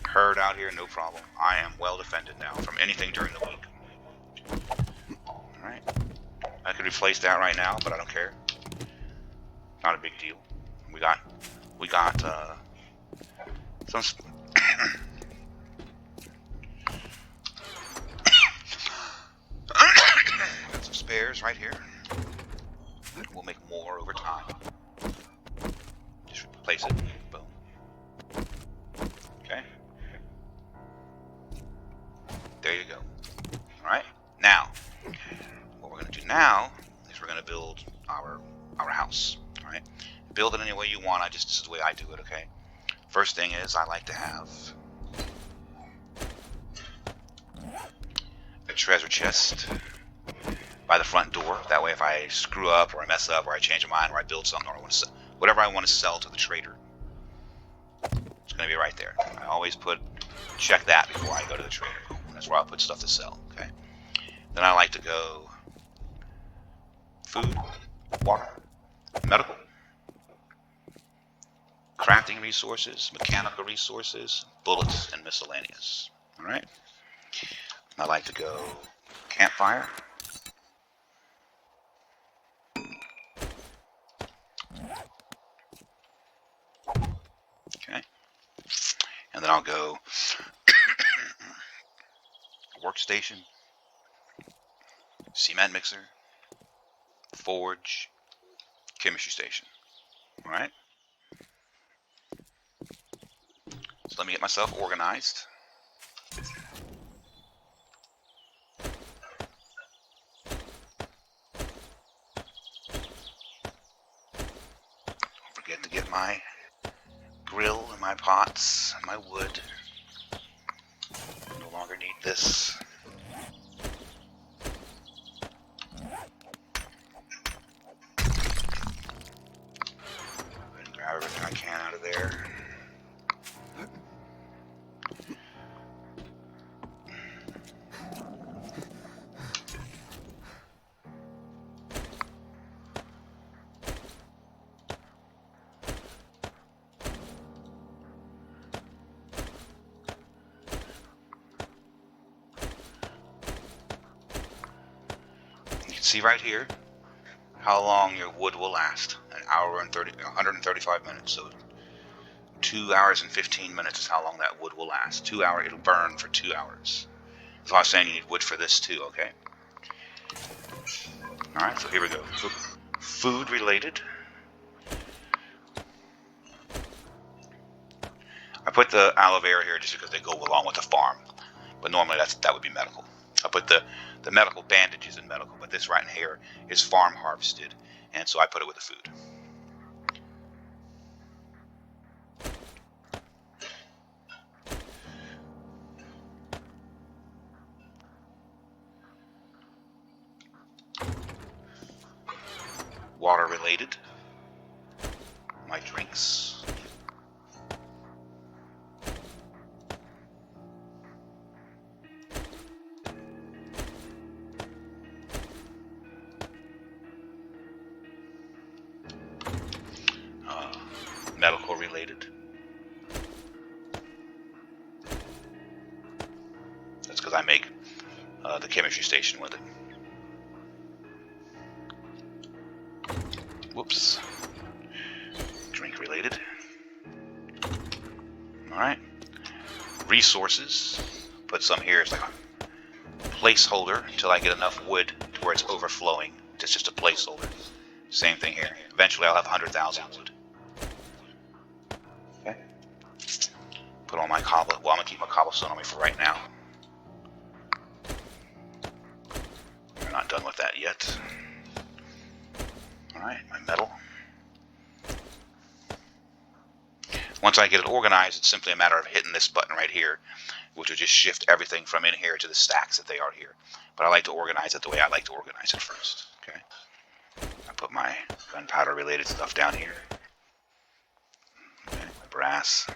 Herd out here, no problem. I am well defended now from anything during the week. Alright. I could replace that right now, but I don't care. Not a big deal. We got some got some spares right here. We'll make more over time. Just replace it. Boom. Okay. There you go. Alright. Now, what we're going to do now is we're going to build our house. Alright. Build it any way you want. This is the way I do it, okay? First thing is I like to have a treasure chest by the front door. That way if I screw up or I mess up or I change my mind or I build something or I want to sell, whatever I want to sell to the trader, it's going to be right there. I always check that before I go to the trader. That's where I'll put stuff to sell, okay? Then I like to go food, water, medical, crafting resources, mechanical resources, bullets, and miscellaneous. Alright? I like to go campfire. Okay. And then I'll go workstation, cement mixer, forge, chemistry station. Alright? So let me get myself organized. Don't forget to get my grill and my pots and my wood. No longer need this. And grab everything I can out of there. See right here how long your wood will last. An hour and 135 minutes. So 2 hours and 15 minutes is how long that wood will last. 2 hours, it'll burn for 2 hours. That's why I was saying you need wood for this too, okay? Alright, so here we go. Food related. I put the aloe vera here just because they go along with the farm. But normally that would be medical. I put the medical bandages in medical, but this right in here is farm harvested, and so I put it with the food. water related. My drinks. Medical related. That's because I make the chemistry station with it. Whoops. Drink related. Alright. Resources. Put some here as like a placeholder until I get enough wood to where it's overflowing. It's just a placeholder. Same thing here. Eventually I'll have 100,000 wood. Okay. Put all my cobble. Well, I'm gonna keep my cobblestone on me for right now. We're not done with that yet. Alright, my metal. Once I get it organized, it's simply a matter of hitting this button right here, which will just shift everything from in here to the stacks that they are here. But I like to organize it the way I like to organize it first. Okay. I put my gunpowder related stuff down here. Okay, my brass.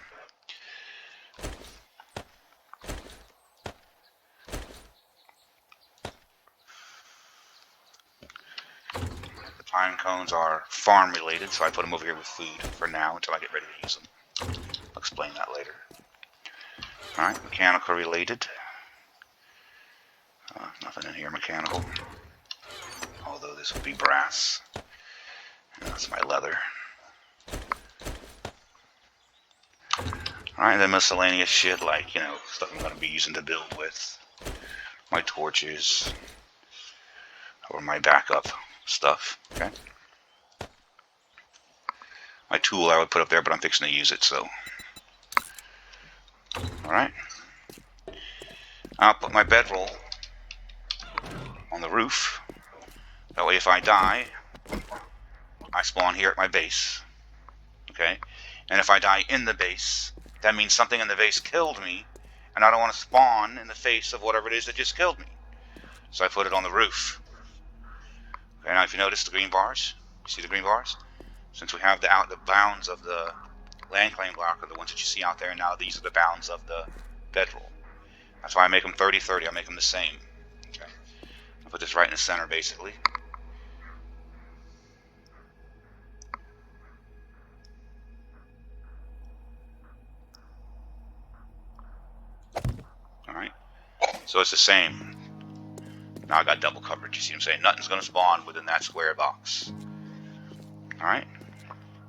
The pine cones are farm related, so I put them over here with food for now until I get ready to use them. I'll explain that later. Alright, mechanical related. Nothing in here mechanical. Although this would be brass. And that's my leather. Alright, then miscellaneous shit like, you know, stuff I'm going to be using to build with. My torches. Or my backup stuff. Okay. My tool I would put up there, but I'm fixing to use it, so. Alright. I'll put my bedroll on the roof. That way if I die, I spawn here at my base. Okay? And if I die in the base, that means something in the base killed me, and I don't want to spawn in the face of whatever it is that just killed me. So I put it on the roof. Okay, now if you notice the green bars, you see the green bars? Since we have the bounds of the land claim block are the ones that you see out there, and now these are the bounds of the bedroll. That's why I make them 30-30. I make them the same. Okay. I'll put this right in the center, basically. Alright. So it's the same. Now I got double coverage. You see what I'm saying? Nothing's going to spawn within that square box. Alright.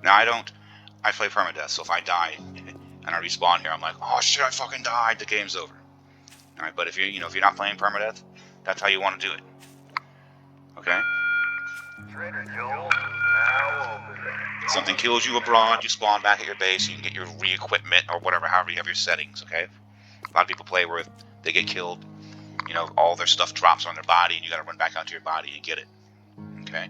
Now I play permadeath, so if I die and I respawn here, I'm like, oh shit, I fucking died, the game's over. Alright, but if you're not playing permadeath, that's how you want to do it. Okay? If something kills you abroad, you spawn back at your base, you can get your re-equipment or whatever, however you have your settings, okay? A lot of people play where if they get killed, you know, all their stuff drops on their body and you gotta run back out to your body and get it. Okay?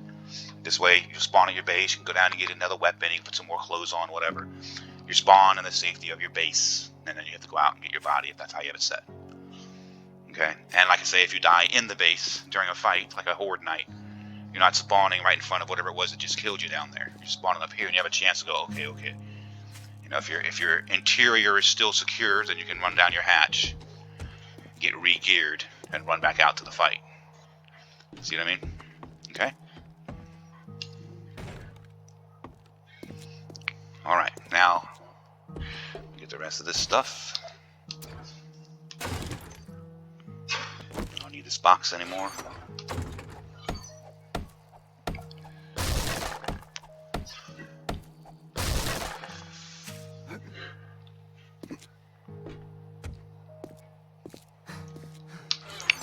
This way, you spawn at your base, you can go down and get another weapon, you can put some more clothes on, whatever. You spawn in the safety of your base, and then you have to go out and get your body if that's how you have it set. Okay? And like I say, if you die in the base during a fight, like a horde night, you're not spawning right in front of whatever it was that just killed you down there. You're spawning up here and you have a chance to go, okay. You know, if your interior is still secure, then you can run down your hatch, get re-geared, and run back out to the fight. See what I mean? Okay? Alright, now get the rest of this stuff. I don't need this box anymore.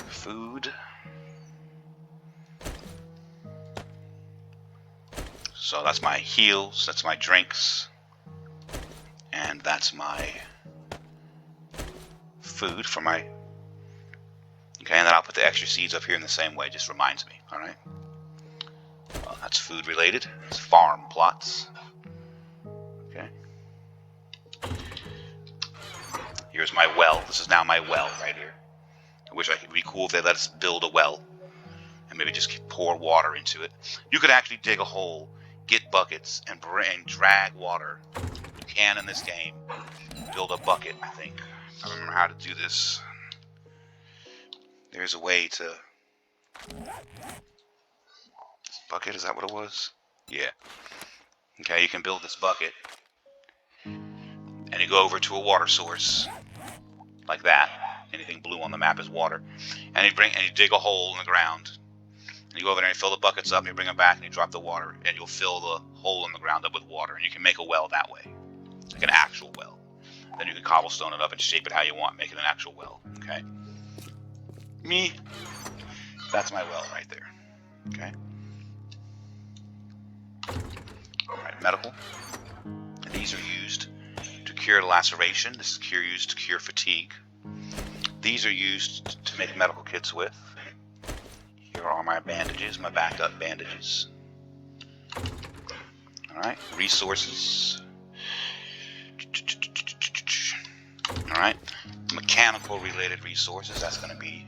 Food. So that's my heals, that's my drinks, and that's my food for my... Okay, and then I'll put the extra seeds up here in the same way, just reminds me, alright? Well, that's food related, it's farm plots. Okay. Here's my well, this is now my well right here. I wish it would be cool if they let us build a well. and maybe just pour water into it. You could actually dig a hole, get buckets, and drag water. You can in this game build a bucket, I think. I remember how to do this. There's a way to... Bucket, is that what it was? Yeah. Okay, you can build this bucket, and you go over to a water source, like that. Anything blue on the map is water. And you dig a hole in the ground. And you go over there and you fill the buckets up, and you bring them back, and you drop the water, and you'll fill the hole in the ground up with water, and you can make a well that way. Like an actual well. Then you can cobblestone it up and shape it how you want, make it an actual well. Okay? Me, that's my well right there. Okay? Alright, medical. And these are used to cure laceration. This is used to cure fatigue. These are used to make medical kits with. Here are my bandages, my backed up bandages. Alright, resources. Alright, mechanical related resources. That's going to be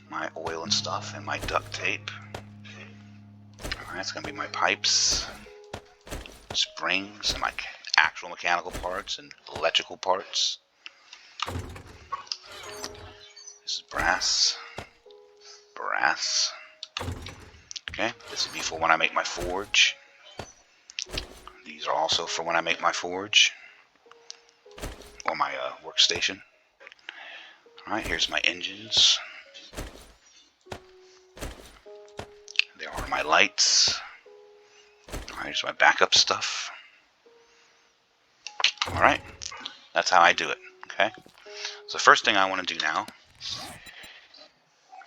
my oil and stuff and my duct tape. Alright, it's going to be my pipes, springs, and my actual mechanical parts and electrical parts. This is brass. Brass. Okay, this would be for when I make my forge. These are also for when I make my forge. Or my workstation. Alright, here's my engines. There are my lights. Alright, here's my backup stuff. Alright, that's how I do it. Okay, so the first thing I want to do now is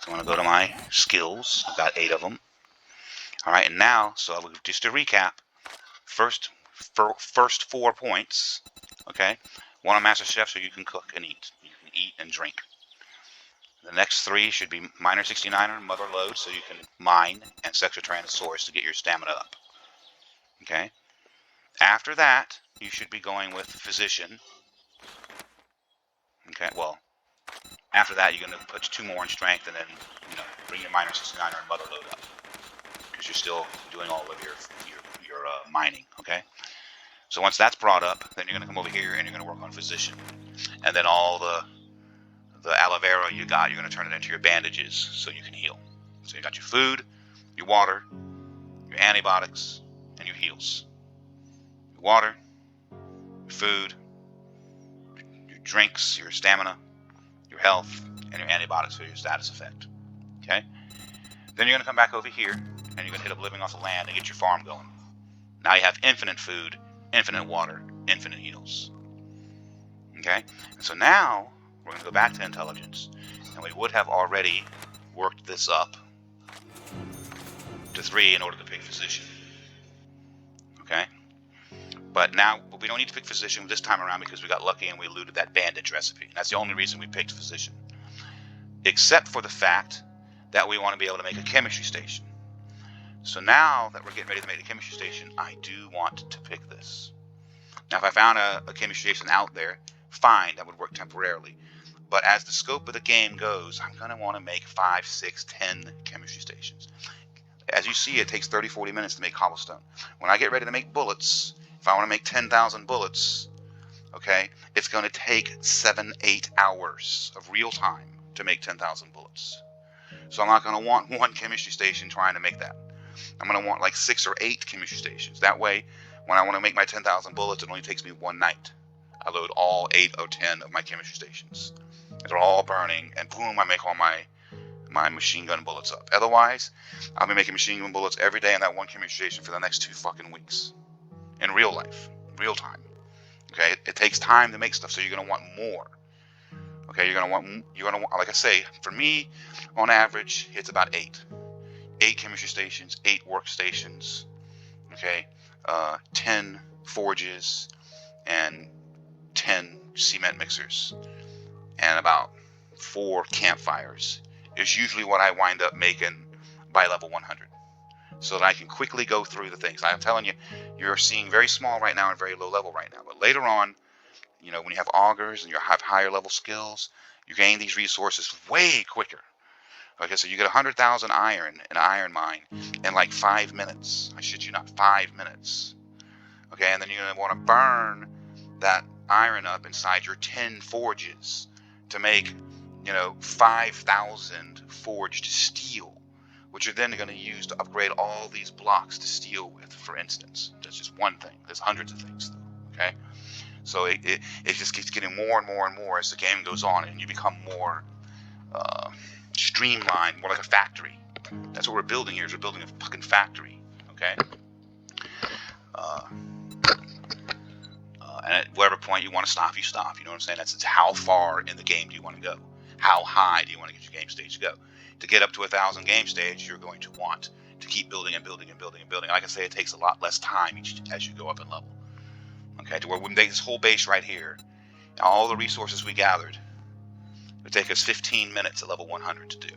I want to go to my skills. I've got 8 of them. Alright, and now, just to recap, first 4 points, okay? 1 on Master Chef so you can cook and eat. You can eat and drink. The next 3 should be Miner 69 or Mother Lode so you can mine, and Sector Tyrannosaurus to get your stamina up. Okay? After that, you should be going with Physician. Okay, well, after that you're going to put 2 more in Strength and then, bring your Miner 69 or Mother Lode up. Because you're still doing all of your mining, okay? So once that's brought up, then you're going to come over here and you're going to work on Physician. And then all the aloe vera you got, you're going to turn it into your bandages so you can heal. So you got your food, your water, your antibiotics, and your heals. Your water, your food, your drinks, your stamina, your health, and your antibiotics for your status effect. Okay? Then you're going to come back over here and you're going to hit up Living Off the Land and get your farm going. Now you have infinite food, infinite water, infinite heals. Okay? And so now we're going to go back to intelligence, and we would have already worked this up to 3 in order to pick Physician. Okay? But we don't need to pick Physician this time around because we got lucky and we eluded that bandage recipe. And that's the only reason we picked Physician. Except for the fact that we want to be able to make a chemistry station. So now that we're getting ready to make a chemistry station, I do want to pick this. Now if I found a chemistry station out there, fine, that would work temporarily. But as the scope of the game goes, I'm going to want to make 5, 6, 10 chemistry stations. As you see, it takes 30, 40 minutes to make cobblestone. When I get ready to make bullets, if I want to make 10,000 bullets, okay, it's going to take 7, 8 hours of real time to make 10,000 bullets. So I'm not going to want 1 chemistry station trying to make that. I'm going to want like 6 or 8 chemistry stations. That way, when I want to make my 10,000 bullets, it only takes me 1 night. I load all 8 or 10 of my chemistry stations. They're all burning, and boom, I make all my machine gun bullets up. Otherwise, I'll be making machine gun bullets every day in that 1 chemistry station for the next 2 fucking weeks. In real life. Real time. Okay? It takes time to make stuff, so you're going to want more. Okay? You're going to want, like I say, for me, on average, it's about 8. 8 chemistry stations, 8 workstations, okay, 10 forges, and 10 cement mixers, and about 4 campfires is usually what I wind up making by level 100, so that I can quickly go through the things. I'm telling you, you're seeing very small right now and very low level right now, but later on, when you have augers and you have higher level skills, you gain these resources way quicker. Okay, so you get 100,000 iron in an iron mine in like 5 minutes. I shit you not, 5 minutes. Okay, and then you're going to want to burn that iron up inside your 10 forges to make, 5,000 forged steel, which you're then going to use to upgrade all these blocks to steel with, for instance. That's just one thing. There's hundreds of things, though. Okay, so it just keeps getting more and more and more as the game goes on, and you become more streamlined, more like a factory. That's what we're building here. Is we're building a fucking factory. Okay. And at whatever point you want to stop, you stop. You know what I'm saying? That's how far in the game do you want to go? How high do you want to get your game stage to go? To get up to 1,000 game stage, you're going to want to keep building and building and building and building. Like I say, it takes a lot less time as you go up in level. Okay, to where we make this whole base right here, all the resources we gathered, it would take us 15 minutes at level 100 to do.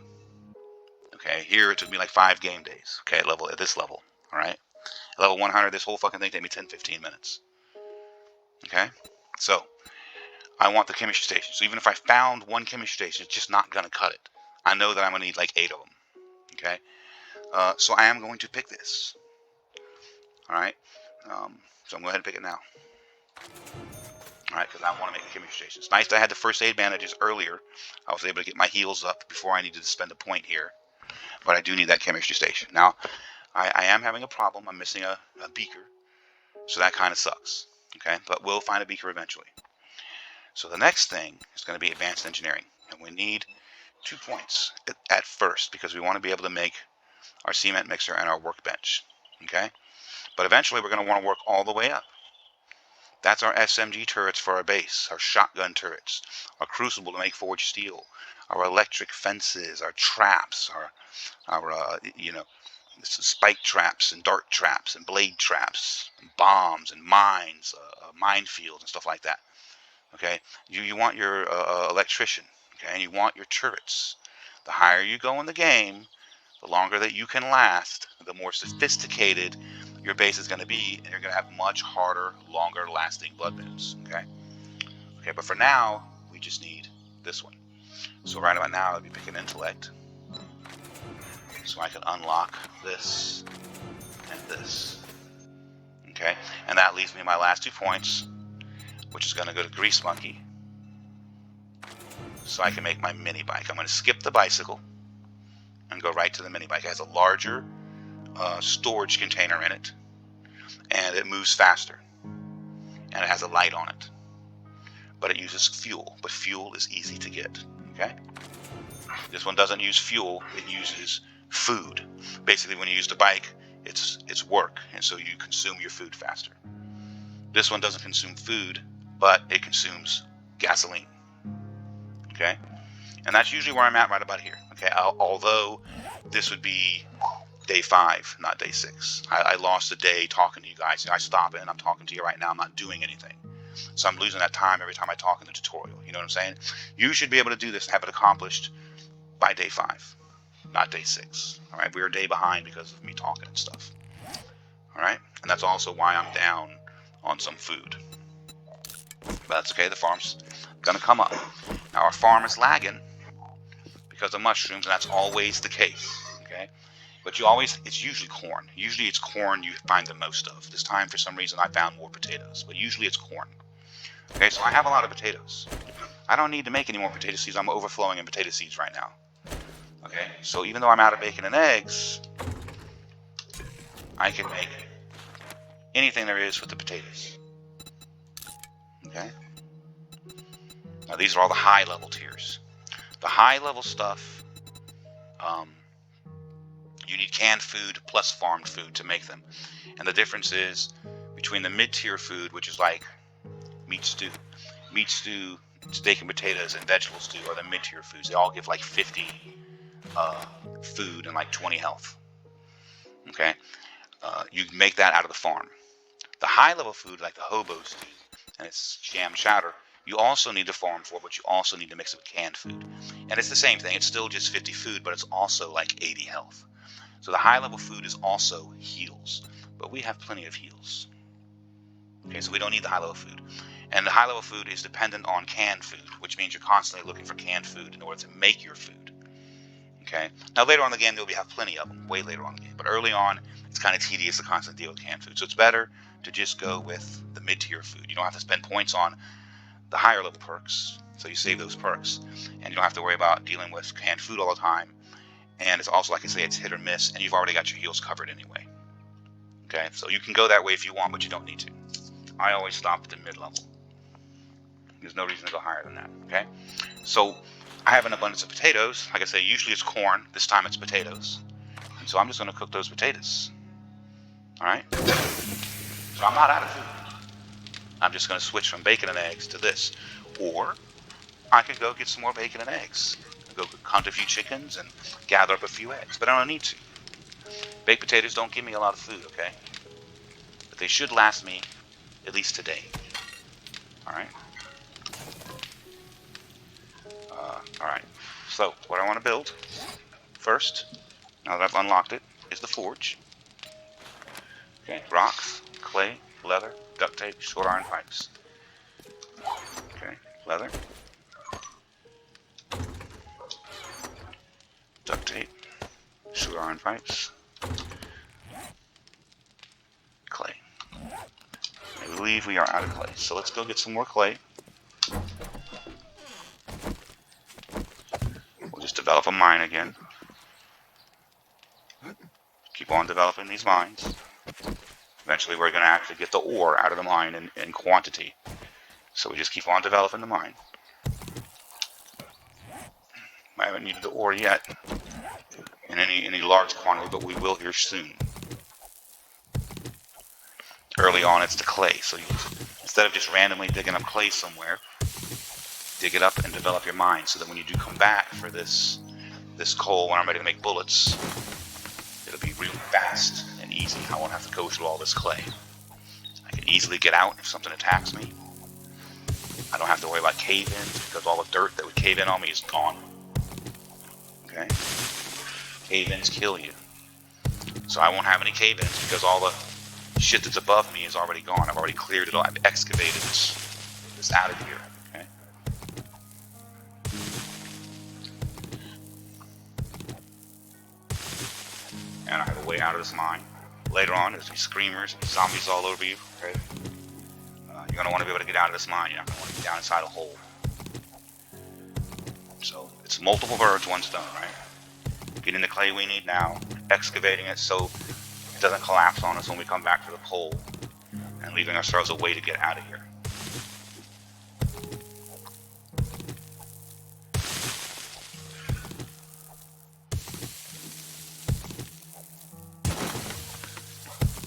Okay, here it took me like 5 game days. Okay, at this level. All right, at level 100, this whole fucking thing took me 10-15 minutes. Okay, so I want the chemistry station. So even if I found one chemistry station, it's just not going to cut it. I know that I'm going to need like 8 of them. Okay, so I am going to pick this. All right, so I'm going to go ahead and pick it now. All right, because I want to make a chemistry station. It's nice that I had the first aid bandages earlier. I was able to get my heals up before I needed to spend a point here. But I do need that chemistry station. Now, I am having a problem. I'm missing a beaker. So that kind of sucks. Okay, but we'll find a beaker eventually. So the next thing is going to be advanced engineering. And we need 2 points at first because we want to be able to make our cement mixer and our workbench. Okay, but eventually we're going to want to work all the way up. That's our SMG turrets for our base, our shotgun turrets, our crucible to make forged steel, our electric fences, our traps, our spike traps and dart traps and blade traps, and bombs and mines, minefields and stuff like that. Okay, you want your electrician, okay, and you want your turrets. The higher you go in the game, the longer that you can last, the more sophisticated your base is going to be, and you're going to have much harder, longer lasting blood moons. Okay, but for now, we just need this one. So right about now, I'll be picking intellect, so I can unlock this and this. Okay, and that leaves me my last 2 points, which is going to go to Grease Monkey, so I can make my mini bike. I'm going to skip the bicycle and go right to the mini bike. It has a larger storage container in it, and it moves faster, and it has a light on it, but it uses fuel, but fuel is easy to get. Okay, this one doesn't use fuel, it uses food. Basically, when you use the bike, it's work, and so you consume your food faster. This one doesn't consume food, but it consumes gasoline. Okay, and that's usually where I'm at right about here. Okay, although this would be day 5, not day 6. I lost a day talking to you guys. I stop it and I'm talking to you right now. I'm not doing anything. So I'm losing that time every time I talk in the tutorial. You know what I'm saying? You should be able to do this and have it accomplished by day 5, not day 6. All right, we're a day behind because of me talking and stuff. All right, and that's also why I'm down on some food. But that's okay, the farm's gonna come up. Now our farm is lagging because of mushrooms, and that's always the case. Okay, but it's usually corn. Usually it's corn you find the most of. This time, for some reason, I found more potatoes, but usually it's corn. Okay, so I have a lot of potatoes. I don't need to make any more potato seeds. I'm overflowing in potato seeds right now. Okay, so even though I'm out of bacon and eggs, I can make anything there is with the potatoes. Okay, now these are all the high level tiers. The high level stuff, you need canned food plus farmed food to make them. And the difference is between the mid-tier food, which is like meat stew, steak and potatoes, and vegetable stew are the mid-tier foods. They all give like 50 food and like 20 health. Okay, you make that out of the farm. The high-level food, like the hobo stew, and it's sham chowder, you also need to farm for, but you also need to mix it with canned food. And it's the same thing. It's still just 50 food, but it's also like 80 health. So the high-level food is also heals, but we have plenty of heals. Okay, so we don't need the high-level food. And the high-level food is dependent on canned food, which means you're constantly looking for canned food in order to make your food. Okay. Now later on in the game, you'll have plenty of them. Way later on in the game, but early on, it's kind of tedious to constantly deal with canned food. So it's better to just go with the mid-tier food. You don't have to spend points on the higher level perks, so you save those perks, and you don't have to worry about dealing with canned food all the time. And it's also, like I say, it's hit or miss, and you've already got your heals covered anyway. Okay, so you can go that way if you want, but you don't need to. I always stop at the mid-level. There's no reason to go higher than that. Okay, so I have an abundance of potatoes. Like I say, usually it's corn. This time it's potatoes, and so I'm just going to cook those potatoes. All right, so I'm not out of food. I'm just going to switch from bacon and eggs to this. Or I could go get some more bacon and eggs. Go hunt a few chickens and gather up a few eggs. But I don't need to. Baked potatoes don't give me a lot of food, okay? But they should last me at least today. Alright? Alright. So, what I want to build first, now that I've unlocked it, is the forge. Okay, rocks, clay, leather, duct tape, short iron pipes. Okay, leather, duct tape, short iron pipes, clay. I believe we are out of clay, so let's go get some more clay. We'll just develop a mine again. Keep on developing these mines. Eventually we're going to actually get the ore out of the mine in quantity. So we just keep on developing the mine. I haven't needed the ore yet in any large quantity, but we will here soon. Early on it's the clay, so instead of just randomly digging up clay somewhere, dig it up and develop your mine so that when you do come back for this coal when I'm ready to make bullets, it'll be real fast and easy. I won't have to go through all this clay. I can easily get out if something attacks me. I don't have to worry about cave-ins because all the dirt that would cave in on me is gone. Okay? Cave-ins kill you. So I won't have any cave-ins because all the shit that's above me is already gone. I've already cleared it all. I've excavated this out of here. Okay? And I have a way out of this mine. Later on, there's these screamers and zombies all over you. Okay? You're going to want to be able to get out of this mine. You're not going to want to get down inside a hole. So, it's multiple birds, one stone, right? Getting the clay we need now, excavating it so it doesn't collapse on us when we come back for the coal, and leaving ourselves a way to get out of here.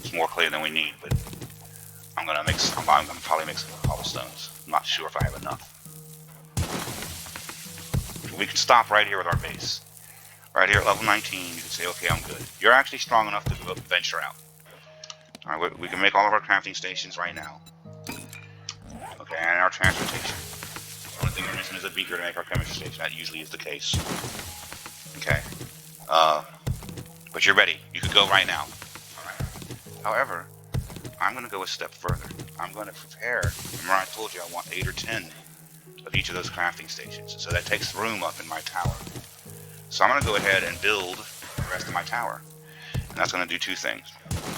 It's more clay than we need, but I'm gonna probably make some cobblestones. I'm not sure if I have enough. We can stop right here with our base. Right here at level 19, you can say, okay, I'm good. You're actually strong enough to venture out. Alright, we can make all of our crafting stations right now. Okay, and our transportation. The only thing we're missing is a beaker to make our chemistry station. That usually is the case. Okay. But you're ready. You could go right now. Alright. However, I'm going to go a step further. I'm going to prepare. Remember I told you I want 8 or 10 of each of those crafting stations. So that takes room up in my tower. So I'm going to go ahead and build the rest of my tower. And that's going to do two things.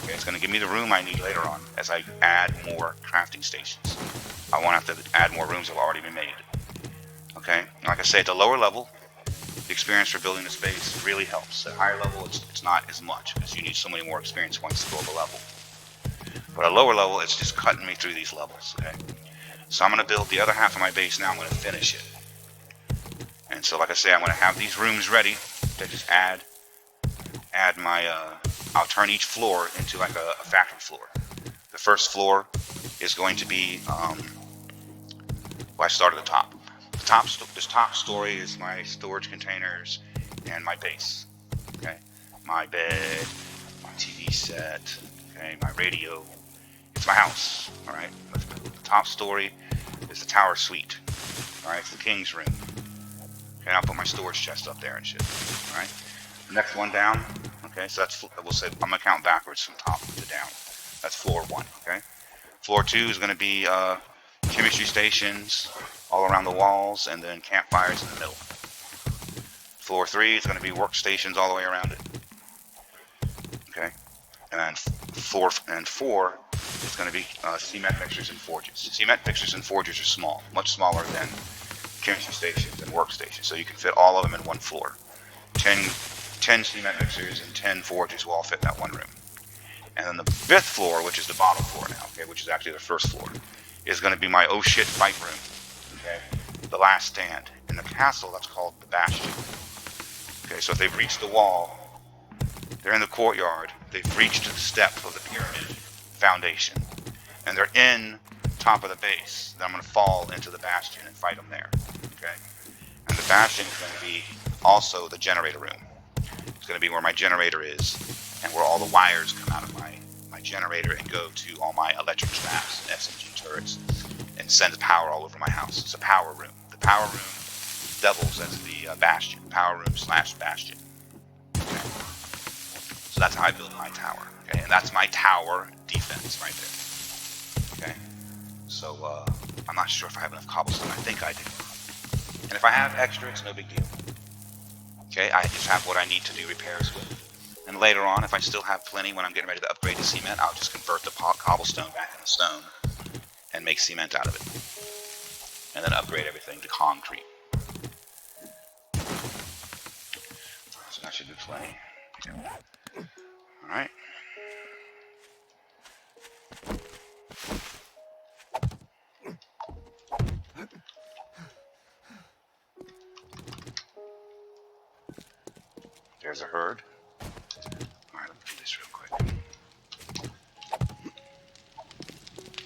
Okay, it's going to give me the room I need later on as I add more crafting stations. I won't have to add more rooms that have already been made. Okay, and like I say, at the lower level, the experience for building this base really helps. At higher level, it's not as much because you need so many more experience points to go up a level. But at lower level, it's just cutting me through these levels. Okay, so I'm going to build the other half of my base now. I'm going to finish it. And so, like I say, I'm going to have these rooms ready to just add my, I'll turn each floor into like a factory floor. The first floor is going to be, well, I start at the top. This top story is my storage containers and my base. Okay, my bed, my TV set, okay, my radio. It's my house. All right. The top story is the tower suite. All right, it's the king's room. Okay, I'll put my storage chest up there and shit. All right. The next one down. Okay, so that's, we'll say, I'm gonna count backwards from top to down. That's floor 1. Okay. Floor 2 is gonna be chemistry stations all around the walls, and then campfires in the middle. Floor 3 is going to be workstations all the way around it. Okay. And floor 4 is going to be cement mixers and forges. Cement mixers and forges are small, much smaller than chemistry stations and workstations, so you can fit all of them in one floor. 10 cement mixers and 10 forges will all fit in that one room. And then the 5th floor, which is the bottom floor now, okay, which is actually the 1st floor, is going to be my oh shit fight room, okay, the last stand. In the castle, that's called the Bastion. Okay, so if they've reached the wall, they're in the courtyard, they've reached the step of the pyramid foundation, and they're in top of the base, then I'm going to fall into the Bastion and fight them there, okay? And the Bastion is going to be also the generator room. It's going to be where my generator is, and where all the wires come out of my generator and go to all my electric traps and SMG turrets and sends power all over my house. It's a power room. The power room doubles as the Bastion. Power room / Bastion. Okay. So that's how I build my tower. Okay, and that's my tower defense right there. Okay. So I'm not sure if I have enough cobblestone. I think I do. And if I have extra, it's no big deal. Okay, I just have what I need to do repairs with. And later on, if I still have plenty when I'm getting ready to upgrade to cement, I'll just convert the cobblestone back into stone and make cement out of it. And then upgrade everything to concrete. So that should be plenty. Alright. There's a herd. Alright, let me do this real quick.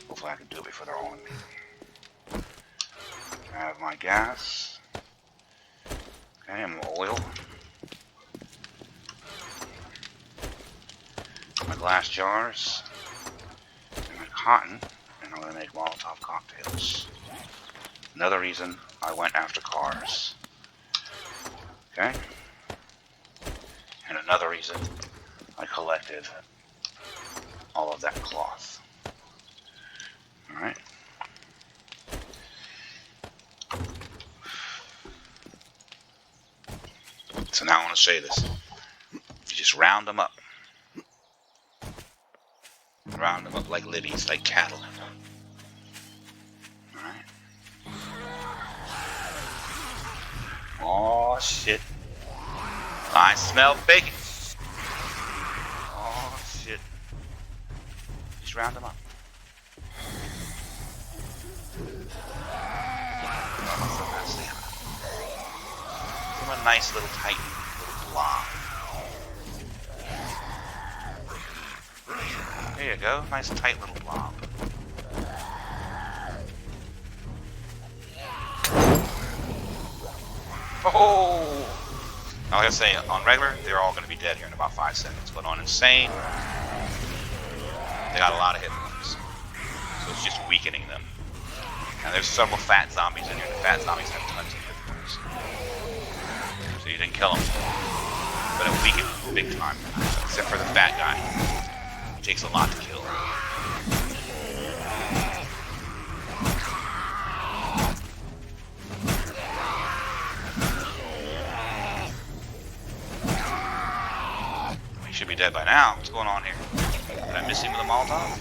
Hopefully I can do it before they're all in me. I have my gas. Okay, and my oil. My glass jars. And my cotton. And I'm going to make Molotov cocktails. Another reason I went after cars. Okay? And another reason I collected all of that cloth. Alright. So now I want to say this. You just round them up. Round them up like liddies, like cattle. Alright. Oh shit. I smell bacon. Oh shit. Just round them up. Give them a nice little tight little blob. There you go, nice tight little blob. Oh! Now, like I say, on regular, they're all going to be dead here in about 5 seconds. But on insane, they got a lot of hit points. So it's just weakening them. And there's several fat zombies in here. The fat zombies have tons of hit points. So you didn't kill them. But it weakened them big time. Except for the fat guy. He takes a lot to kill. He should be dead by now. What's going on here? Did I miss him with a Molotov?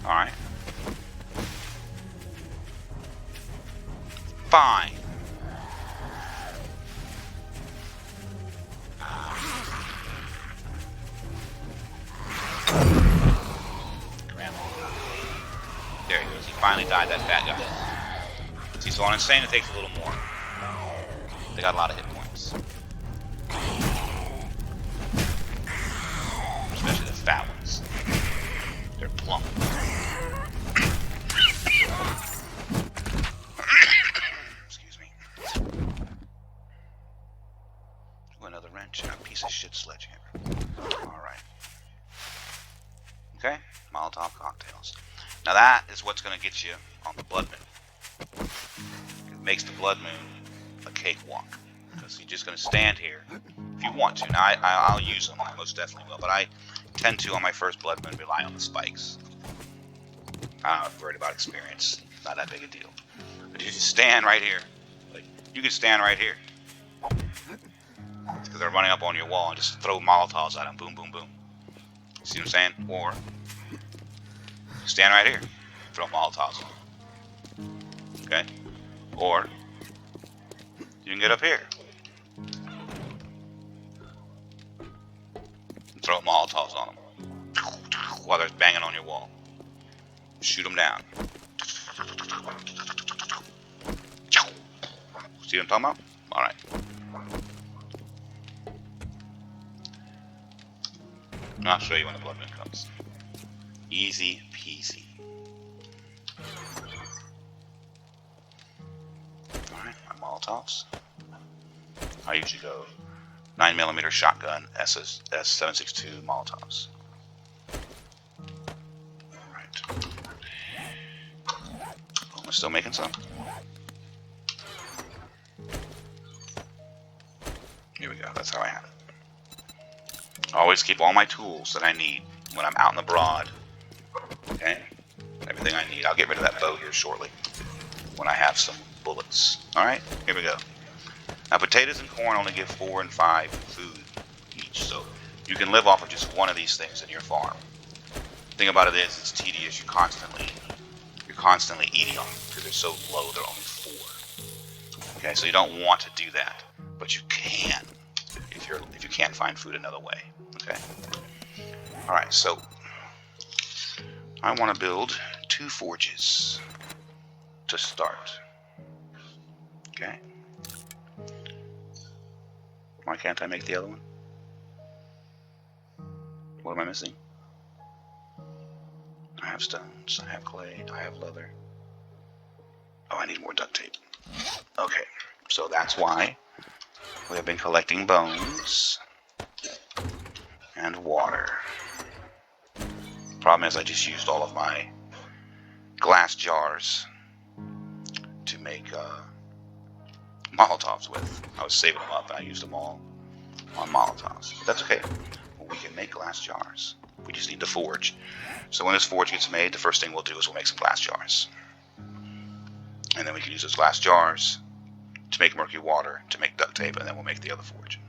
Alright. Fine. There he goes. He finally died, that fat guy. See, so on insane it takes a little more. They got a lot of hit points. Especially the fat ones. They're plump. Excuse me. Ooh, another wrench and a piece of shit sledgehammer. Alright. Okay, Molotov cocktails. Now that is what's going to get you on the Blood Moon. It makes the Blood Moon a cakewalk. Because you're just going to stand here if you want to. Now, I'll use them. I most definitely will. But I tend to, on my first Blood Moon, rely on the spikes. I'm not worried about experience. Not that big a deal. But you just stand right here. Like, you can stand right here. Because they're running up on your wall and just throw Molotovs at them. Boom, boom, boom. See what I'm saying? Or stand right here. Throw Molotovs on them. Okay? Or you can get up here. And throw Molotovs on them. While they're banging on your wall. Shoot them down. See what I'm talking about? Alright. I'll show you when the blood moon comes. Easy peasy. Alright, my Molotovs. I usually go 9mm shotgun, S762 Molotovs. Alright. Am I still making some? Here we go, that's how I have it. I always keep all my tools that I need when I'm out in the broad. Okay? Everything I need. I'll get rid of that bow here shortly when I have some bullets. Alright, here we go. Now potatoes and corn only give 4 and 5 food each, so you can live off of just one of these things in your farm. The thing about it is, it's tedious. You're constantly eating them because they're so low. They're only 4. Okay, so you don't want to do that, but you can if you can't find food another way. Okay. All right, so I want to build 2 forges to start. Okay. Why can't I make the other one? What am I missing? I have stones, I have clay, I have leather. Oh, I need more duct tape. Okay, so that's why we have been collecting bones and water. Problem is, I just used all of my glass jars to make Molotovs with. I was saving them up and I used them all on Molotovs. But that's okay. We can make glass jars. We just need the forge. So when this forge gets made, the first thing we'll do is we'll make some glass jars. And then we can use those glass jars to make murky water, to make duct tape, and then we'll make the other forge.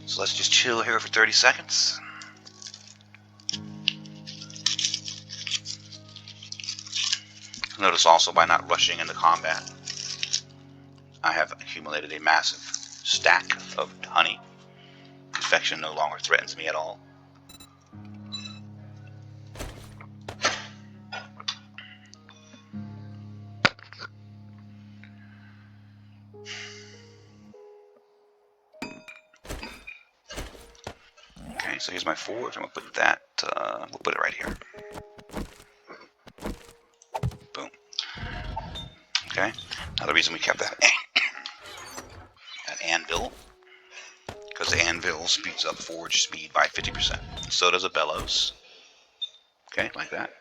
So let's just chill here for 30 seconds. Notice also, by not rushing into combat, I have accumulated a massive stack of honey. Infection no longer threatens me at all. Okay, so here's my forge. I'm gonna put that. We'll put it right here. Boom. Okay. Now the reason we kept that anvil, because the anvil speeds up forge speed by 50%. So does a bellows. Okay, like that.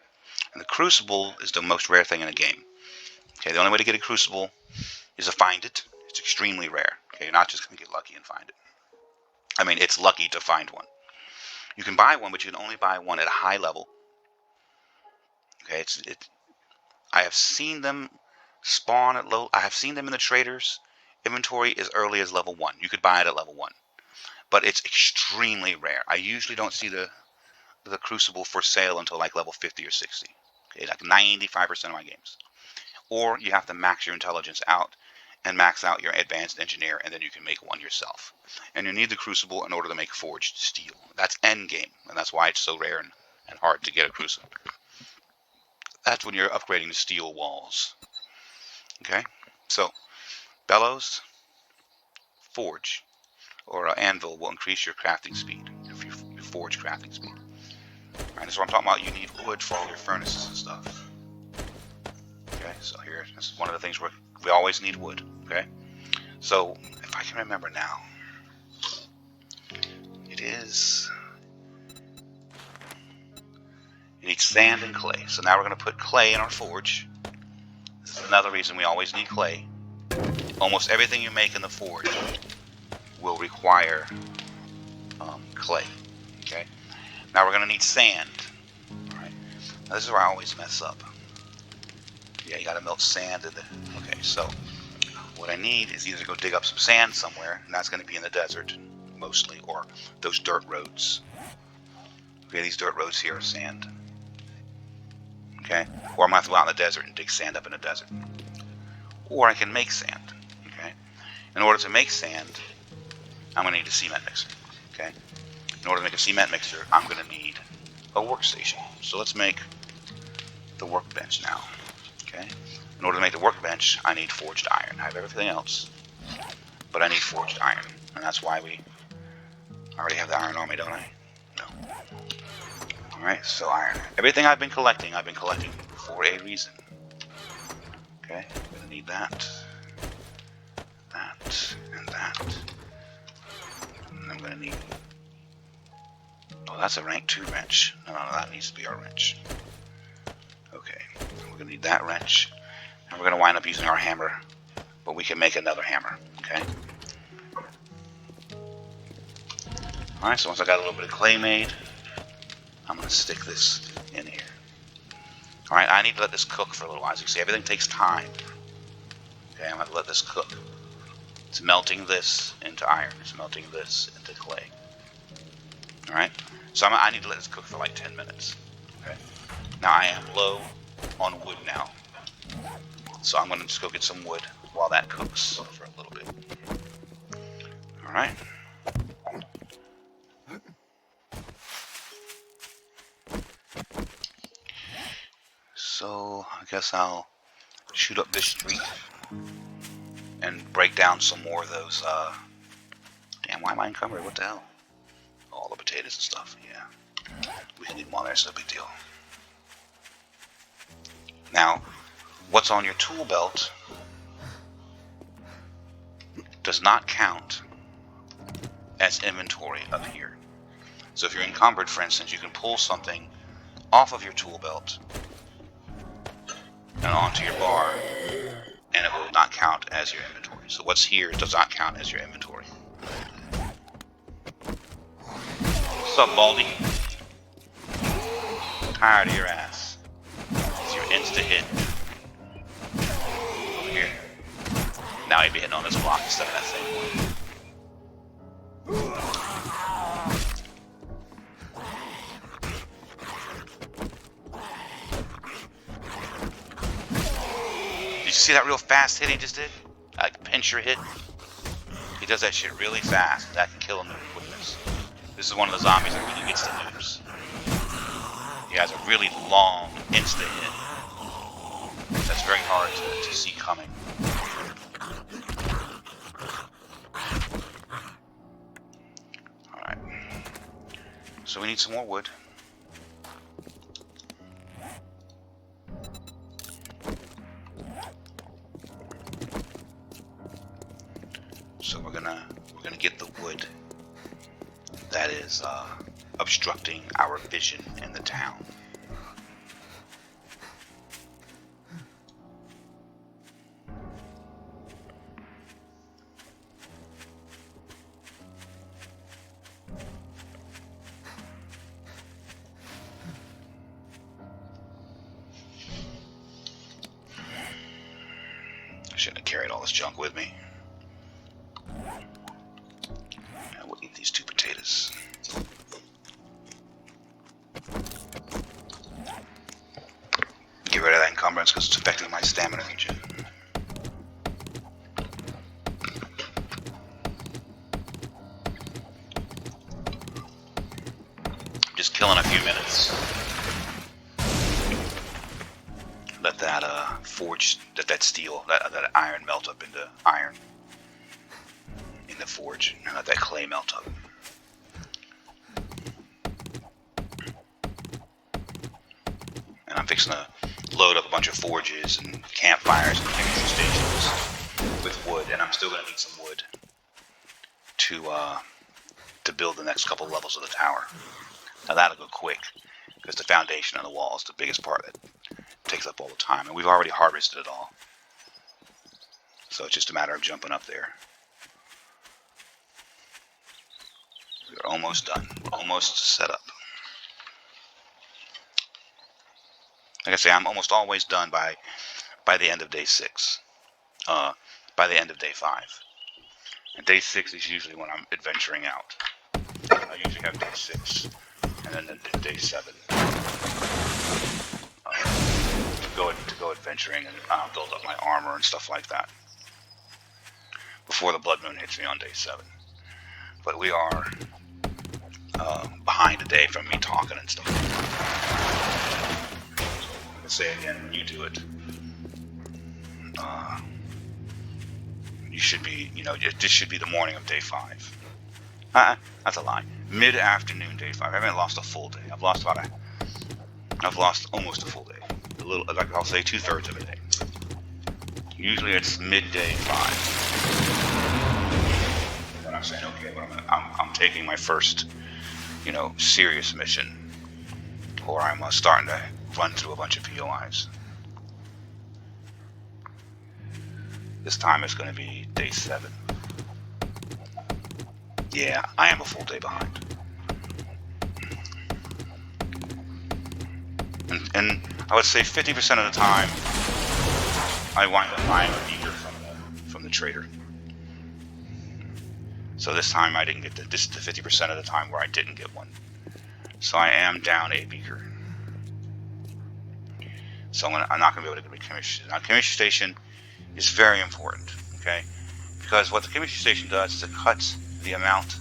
And the crucible is the most rare thing in the game. Okay, the only way to get a crucible is to find it. It's extremely rare. Okay, you're not just gonna get lucky and find it. I mean, it's lucky to find one. You can buy one, but you can only buy one at a high level. Okay, I have seen them spawn at low. I have seen them in the traders' inventory as early as level 1. You could buy it at level 1, but it's extremely rare. I usually don't see the crucible for sale until like level 50 or 60. Okay, like 95% of my games. Or you have to max your intelligence out and max out your advanced engineer, and then you can make one yourself. And you need the crucible in order to make forged steel. That's end game, and that's why it's so rare and hard to get a crucible. That's when you're upgrading the steel walls. Okay, so bellows, forge, or anvil will increase your crafting speed, your forge crafting speed. Alright, that's what I'm talking about. You need wood for all your furnaces and stuff. Okay, so here, this is one of the things where we always need wood. Okay, so if I can remember now, it is, you need sand and clay. So now we're going to put clay in our forge. This is another reason we always need clay. Almost everything you make in the forge will require clay. Okay, Now we're going to need sand. Alright. Now this is where I always mess up. Yeah, you got to melt sand in the... Okay, so what I need is either to go dig up some sand somewhere, and that's going to be in the desert, mostly, or those dirt roads. Okay, these dirt roads here are sand. Okay? Or I'm going to have to go out in the desert and dig sand up in the desert. Or I can make sand. Okay? In order to make sand, I'm going to need a cement mixer. Okay? In order to make a cement mixer, I'm going to need a workstation. So let's make the workbench now. Okay? In order to make the workbench, I need forged iron. I have everything else, but I need forged iron. And that's why I already have the iron on me, don't I? No. Alright, so iron. Everything I've been collecting for a reason. Okay? I'm going to need that, that, and that. And I'm going to need... Oh, that's a rank 2 wrench. No, that needs to be our wrench. Okay, we're going to need that wrench. And we're going to wind up using our hammer. But we can make another hammer, okay? Alright, so once I got a little bit of clay made, I'm going to stick this in here. Alright, I need to let this cook for a little while. As you can see, everything takes time. Okay, I'm going to let this cook. It's melting this into iron. It's melting this into clay. Alright, so I need to let this cook for like 10 minutes. Okay. Now I am low on wood now. So I'm going to just go get some wood while that cooks for a little bit. Alright. So I guess I'll shoot up this street and break down some more of those, damn, why am I encumbered? What the hell? All the potatoes and stuff, yeah. We can leave them on there, it's no big deal. Now, what's on your tool belt does not count as inventory up here. So if you're encumbered, for instance, you can pull something off of your tool belt and onto your bar, and it will not count as your inventory. So what's here does not count as your inventory. What's up, Baldy? Tired of your ass. It's your insta-hit. Over here. Now he'd be hitting on this block instead of that thing. Did you see that real fast hit he just did? Like pincher hit? He does that shit really fast. That can kill him with quickness. This is one of the zombies that really gets the noobs. He has a really long insta hit. That's very hard to see coming. Alright. So we need some more wood. So we're gonna get the wood that is obstructing our vision in the town. I shouldn't have carried all this junk with me. Now we'll eat these 2 potatoes. Get rid of that encumbrance because it's affecting my stamina regen. I'm just killing a few minutes. Let that forge, that steel, that iron melt up into iron in the forge, and let that clay melt up. And I'm fixing to load up a bunch of forges and campfires and chemical stations with wood, and I'm still going to need some wood to build the next couple levels of the tower. Now that'll go quick because the foundation and the wall is the biggest part that takes up all the time, and we've already harvested it all. So it's just a matter of jumping up there. We're almost done. We're almost set up. Like I say, I'm almost always done by the end of day 6. By the end of day 5. And day 6 is usually when I'm adventuring out. I usually have day 6 and then day 7 to go adventuring and build up my armor and stuff like that before the blood moon hits me on day 7. But we are behind a day from me talking and stuff. Like I say again, when you do it, you should be, this should be the morning of day 5. That's a lie. Mid-afternoon day 5. I haven't lost a full day. I've lost almost a full day. A little, like I'll say 2/3 of a day. Usually it's midday 5. When I'm saying, okay, well, I'm taking my first, serious mission, or I'm starting to run through a bunch of POIs. This time it's going to be day 7. Yeah, I am a full day behind. And I would say 50% of the time, I wind up buying a beaker from the trader. So this time I didn't get this is the 50% of the time where I didn't get one. So I am down a beaker. So I'm not going to be able to get a chemistry. Now, chemistry station is very important, okay? Because what the chemistry station does is it cuts the amount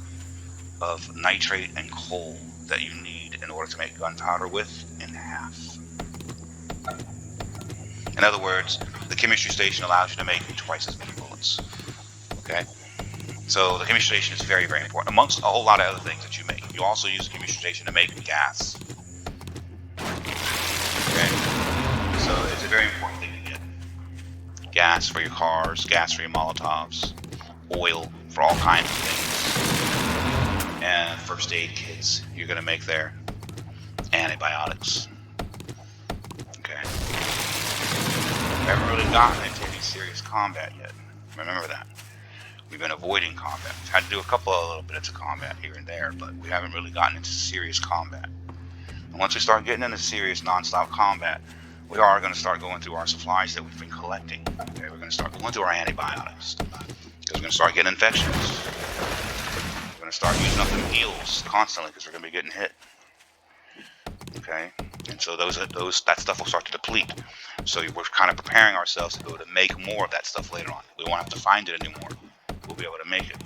of nitrate and coal that you need in order to make gunpowder with in half. In other words, the chemistry station allows you to make twice as many bullets, okay? So the chemistry station is very, very important, amongst a whole lot of other things that you make. You also use the chemistry station to make gas. Okay? So it's a very important thing to get. Gas for your cars, gas for your Molotovs, oil for all kinds of things, and first aid kits you're going to make there, antibiotics. Okay? We haven't really gotten into any serious combat yet. Remember that. We've been avoiding combat. We've had to do a couple of little bits of combat here and there, but we haven't really gotten into serious combat. And once we start getting into serious non-stop combat, we are going to start going through our supplies that we've been collecting. Okay, we're going to start going through our antibiotics, because we're going to start getting infections. We're going to start using up them heals constantly because we're going to be getting hit. Okay, and so that stuff will start to deplete. So we're kind of preparing ourselves to be able to make more of that stuff later on. We won't have to find it anymore. We'll be able to make it.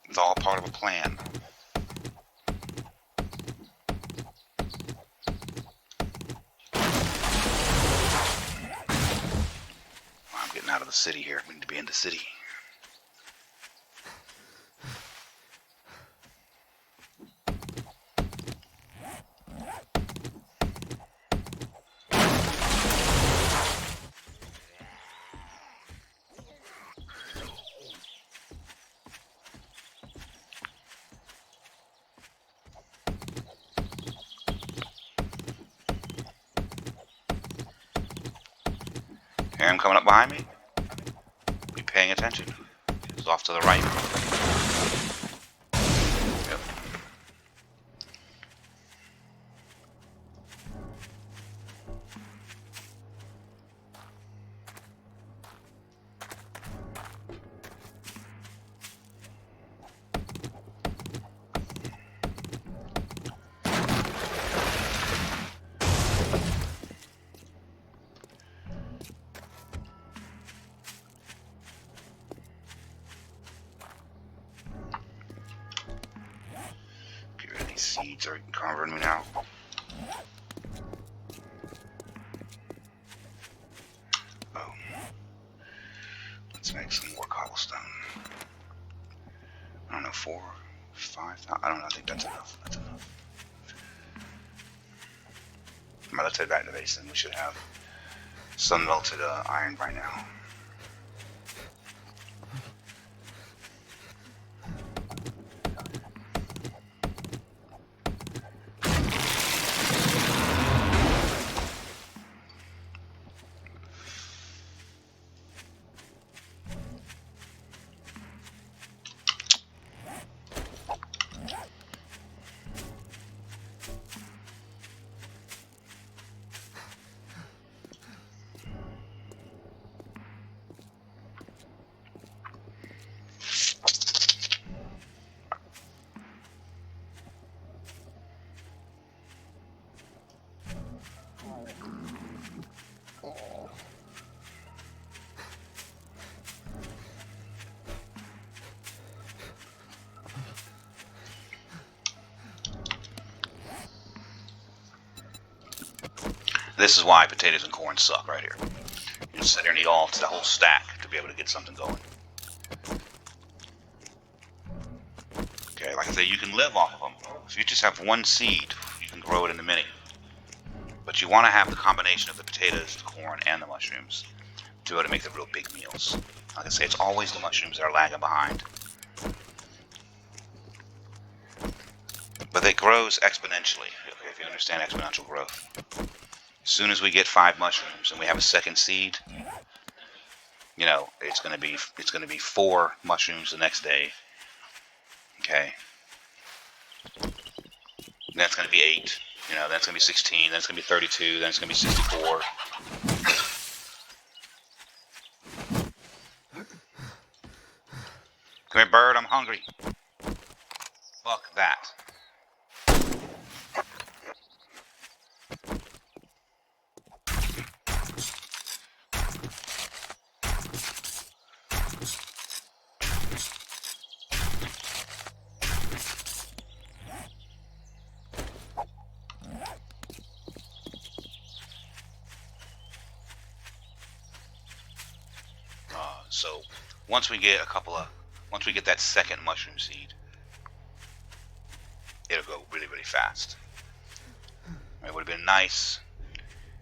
It's all part of a plan. I'm getting out of the city here. We need to be in the city. Hear him coming up behind me? Be paying attention. He's off to the right. Yep. Seeds are covering me now. Oh. Let's make some more cobblestone. I don't know, 4, 5, I don't know, I think that's enough. That's enough. Alright, let's head back to the base and we should have some melted iron by now. This is why potatoes and corn suck right here. You sit there and eat all the whole stack to be able to get something going. Okay, like I say, you can live off of them. If you just have one seed, you can grow it in the mini. But you want to have the combination of the potatoes, the corn, and the mushrooms to be able to make the real big meals. Like I say, it's always the mushrooms that are lagging behind. But it grows exponentially, okay, if you understand exponential growth. As soon as we get 5 mushrooms and we have a second seed, you know, it's gonna be 4 mushrooms the next day. Okay. Then it's gonna be 8. You know, then it's gonna be 16, then it's gonna be 32, then it's gonna be 64. Come here, bird, I'm hungry. Fuck that. So once we get that second mushroom seed, it'll go really, really fast. It would have been nice.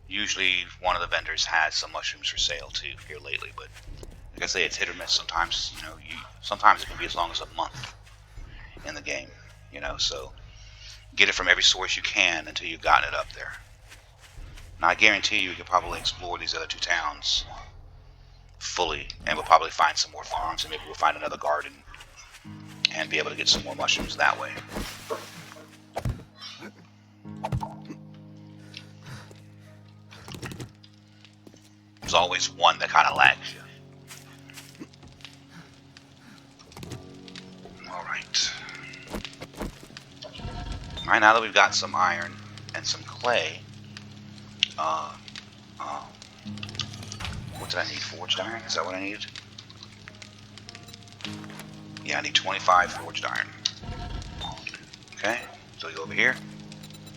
Usually one of the vendors has some mushrooms for sale too here lately, but like I say, it's hit or miss. Sometimes, you know, sometimes it can be as long as a month in the game, you know, so get it from every source you can until you've gotten it up there. Now I guarantee you could probably explore these other 2 towns fully, and we'll probably find some more farms, and maybe we'll find another garden and be able to get some more mushrooms that way. There's always one that kind of lags you. Alright. Alright, now that we've got some iron and some clay, what did I need? Forged iron? Is that what I needed? Yeah, I need 25 forged iron. Okay, so you go over here,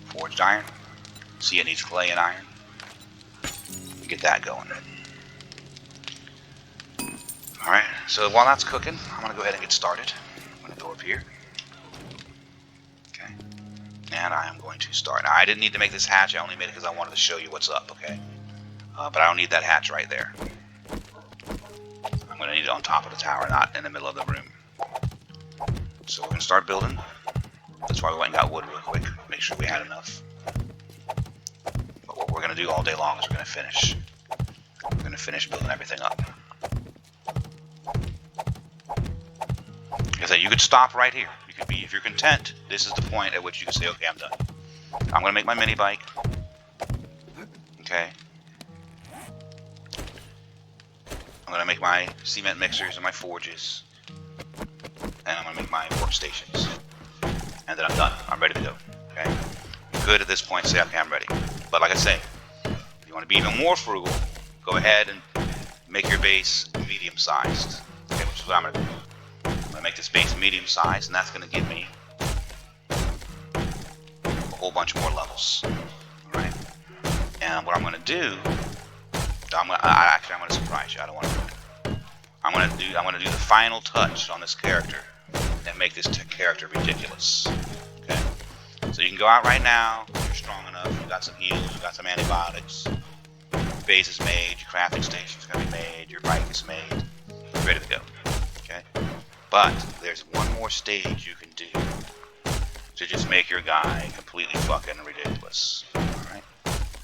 forged iron. See, it needs clay and iron. Get that going. Alright, so while that's cooking, I'm going to go ahead and get started. I'm going to go up here. Okay, and I am going to start. Now, I didn't need to make this hatch. I only made it because I wanted to show you what's up, okay? But I don't need that hatch right there. I'm going to need it on top of the tower, not in the middle of the room. So we're going to start building. That's why we went and got wood real quick. Make sure we had enough. But what we're going to do all day long is we're going to finish. We're going to finish building everything up. Like I say, you could stop right here. You could be, if you're content, this is the point at which you can say, okay, I'm done. I'm going to make my mini bike. Okay. I'm going to make my cement mixers and my forges. And I'm going to make my workstations. And then I'm done. I'm ready to go. Okay? Good at this point, say, okay, I'm ready. But like I say, if you want to be even more frugal, go ahead and make your base medium-sized. Okay, which is what I'm going to do. I'm going to make this base medium-sized, and that's going to give me a whole bunch more levels. Alright? And what I'm going to do, I'm going to surprise you. I don't want to do it. I'm going to do the final touch on this character and make this character ridiculous. Okay? So you can go out right now. You're strong enough. You got some heals. You got some antibiotics. Your base is made. Your crafting station's going to be made. Your bike is made. You're ready to go. Okay? But there's one more stage you can do to just make your guy completely fucking ridiculous. Alright?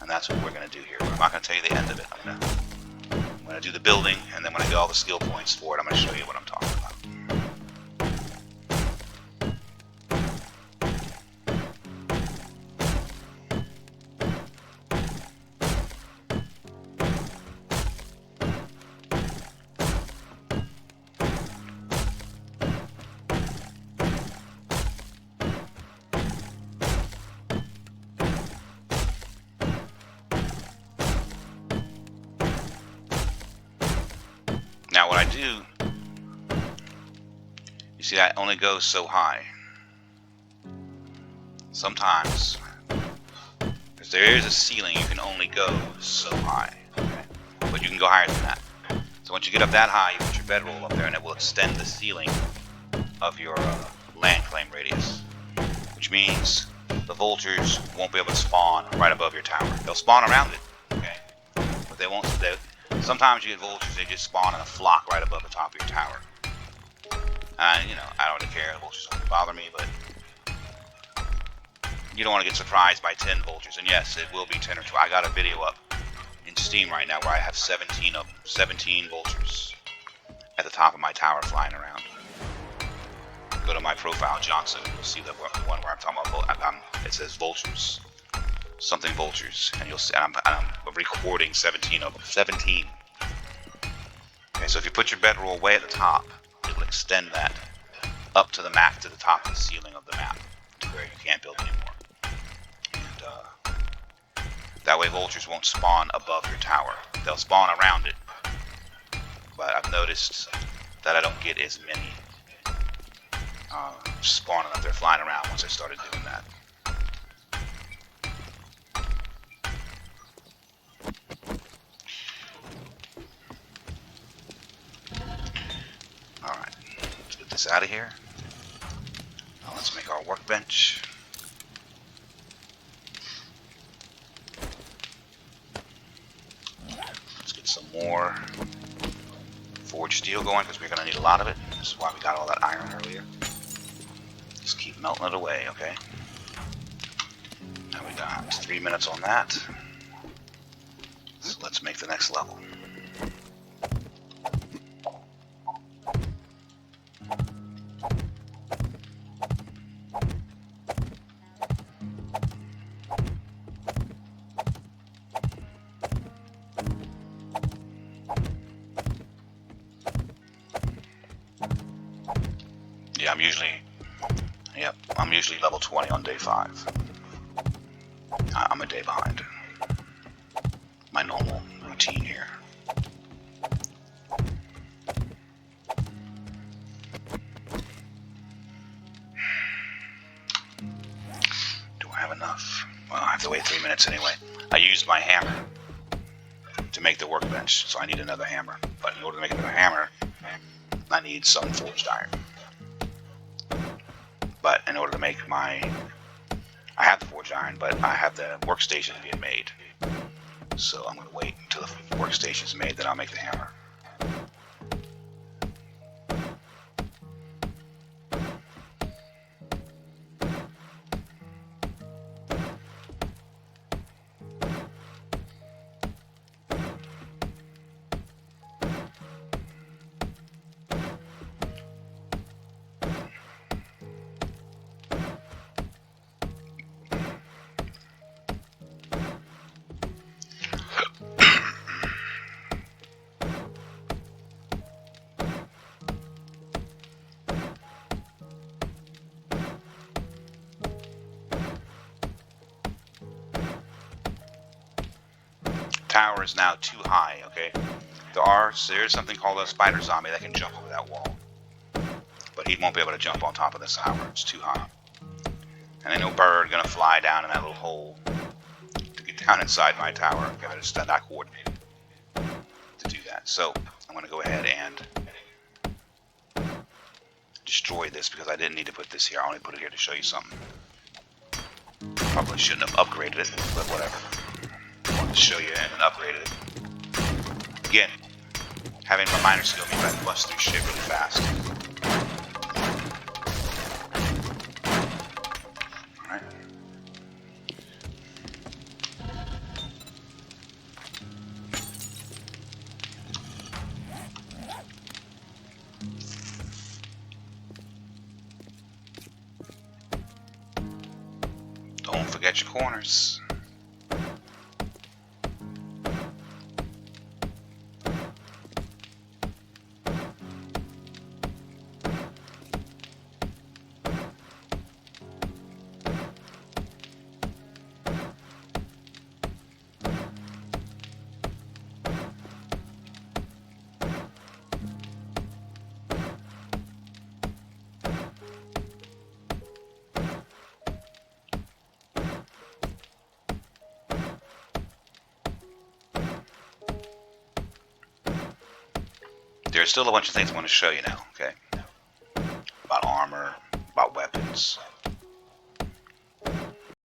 And that's what we're going to do here. I'm not going to tell you the end of it. I'm going to do the building, and then when I get all the skill points for it, I'm going to show you what I'm talking about. Now what I do, you see that only goes so high. Sometimes there's Because there is a ceiling, you can only go so high. Okay? But you can go higher than that. So once you get up that high, you put your bedroll up there, and it will extend the ceiling of your land claim radius. Which means the vultures won't be able to spawn right above your tower. They'll spawn around it, okay? But they won't. Sometimes you get vultures, they just spawn in a flock right above the top of your tower. And, you know, I don't really care. The vultures don't bother me, but you don't want to get surprised by 10 vultures. And yes, it will be 10 or 12. I got a video up in Steam right now where I have 17 of them. 17 vultures at the top of my tower flying around. Go to my profile, Johnson. You'll see the one where I'm talking about. It says vultures, something vultures, and you'll see. I'm recording 17 of them. 17. Okay, so if you put your bedroll way at the top, it will extend that up to the map, to the top of the ceiling of the map, to where you can't build anymore. And that way, vultures won't spawn above your tower. They'll spawn around it, but I've noticed that I don't get as many spawning up there, flying around once I started doing that. Alright, let's get this out of here. Now let's make our workbench. Let's get some more forged steel going, because we're going to need a lot of it. This is why we got all that iron earlier. Just keep melting it away, okay? Now we got 3 minutes on that. So let's make the next level. Yeah, I'm usually level 20 on day 5. I'm a day behind my normal routine here. Do I have enough? Well, I have to wait 3 minutes anyway. I used my hammer to make the workbench, so I need another hammer. But in order to make another hammer, I need some forged iron. But in order to make I have the forged iron, but I have the workstation being made. So I'm going to wait until the workstation's made, then I'll make the hammer. Tower is now too high, okay? There is something called a spider zombie that can jump over that wall. But he won't be able to jump on top of this tower. It's too high. And ain't no bird gonna fly down in that little hole to get down inside my tower. Okay, that is not coordinated to do that. So I'm gonna go ahead and destroy this because I didn't need to put this here. I only put it here to show you something. Probably shouldn't have upgraded it, but whatever. I wanted to show you and upgraded it. Again, having my miner skill means I can bust through shit really fast. Alright. Don't forget your corners. there's still a bunch of things I want to show you now, okay? About armor, about weapons,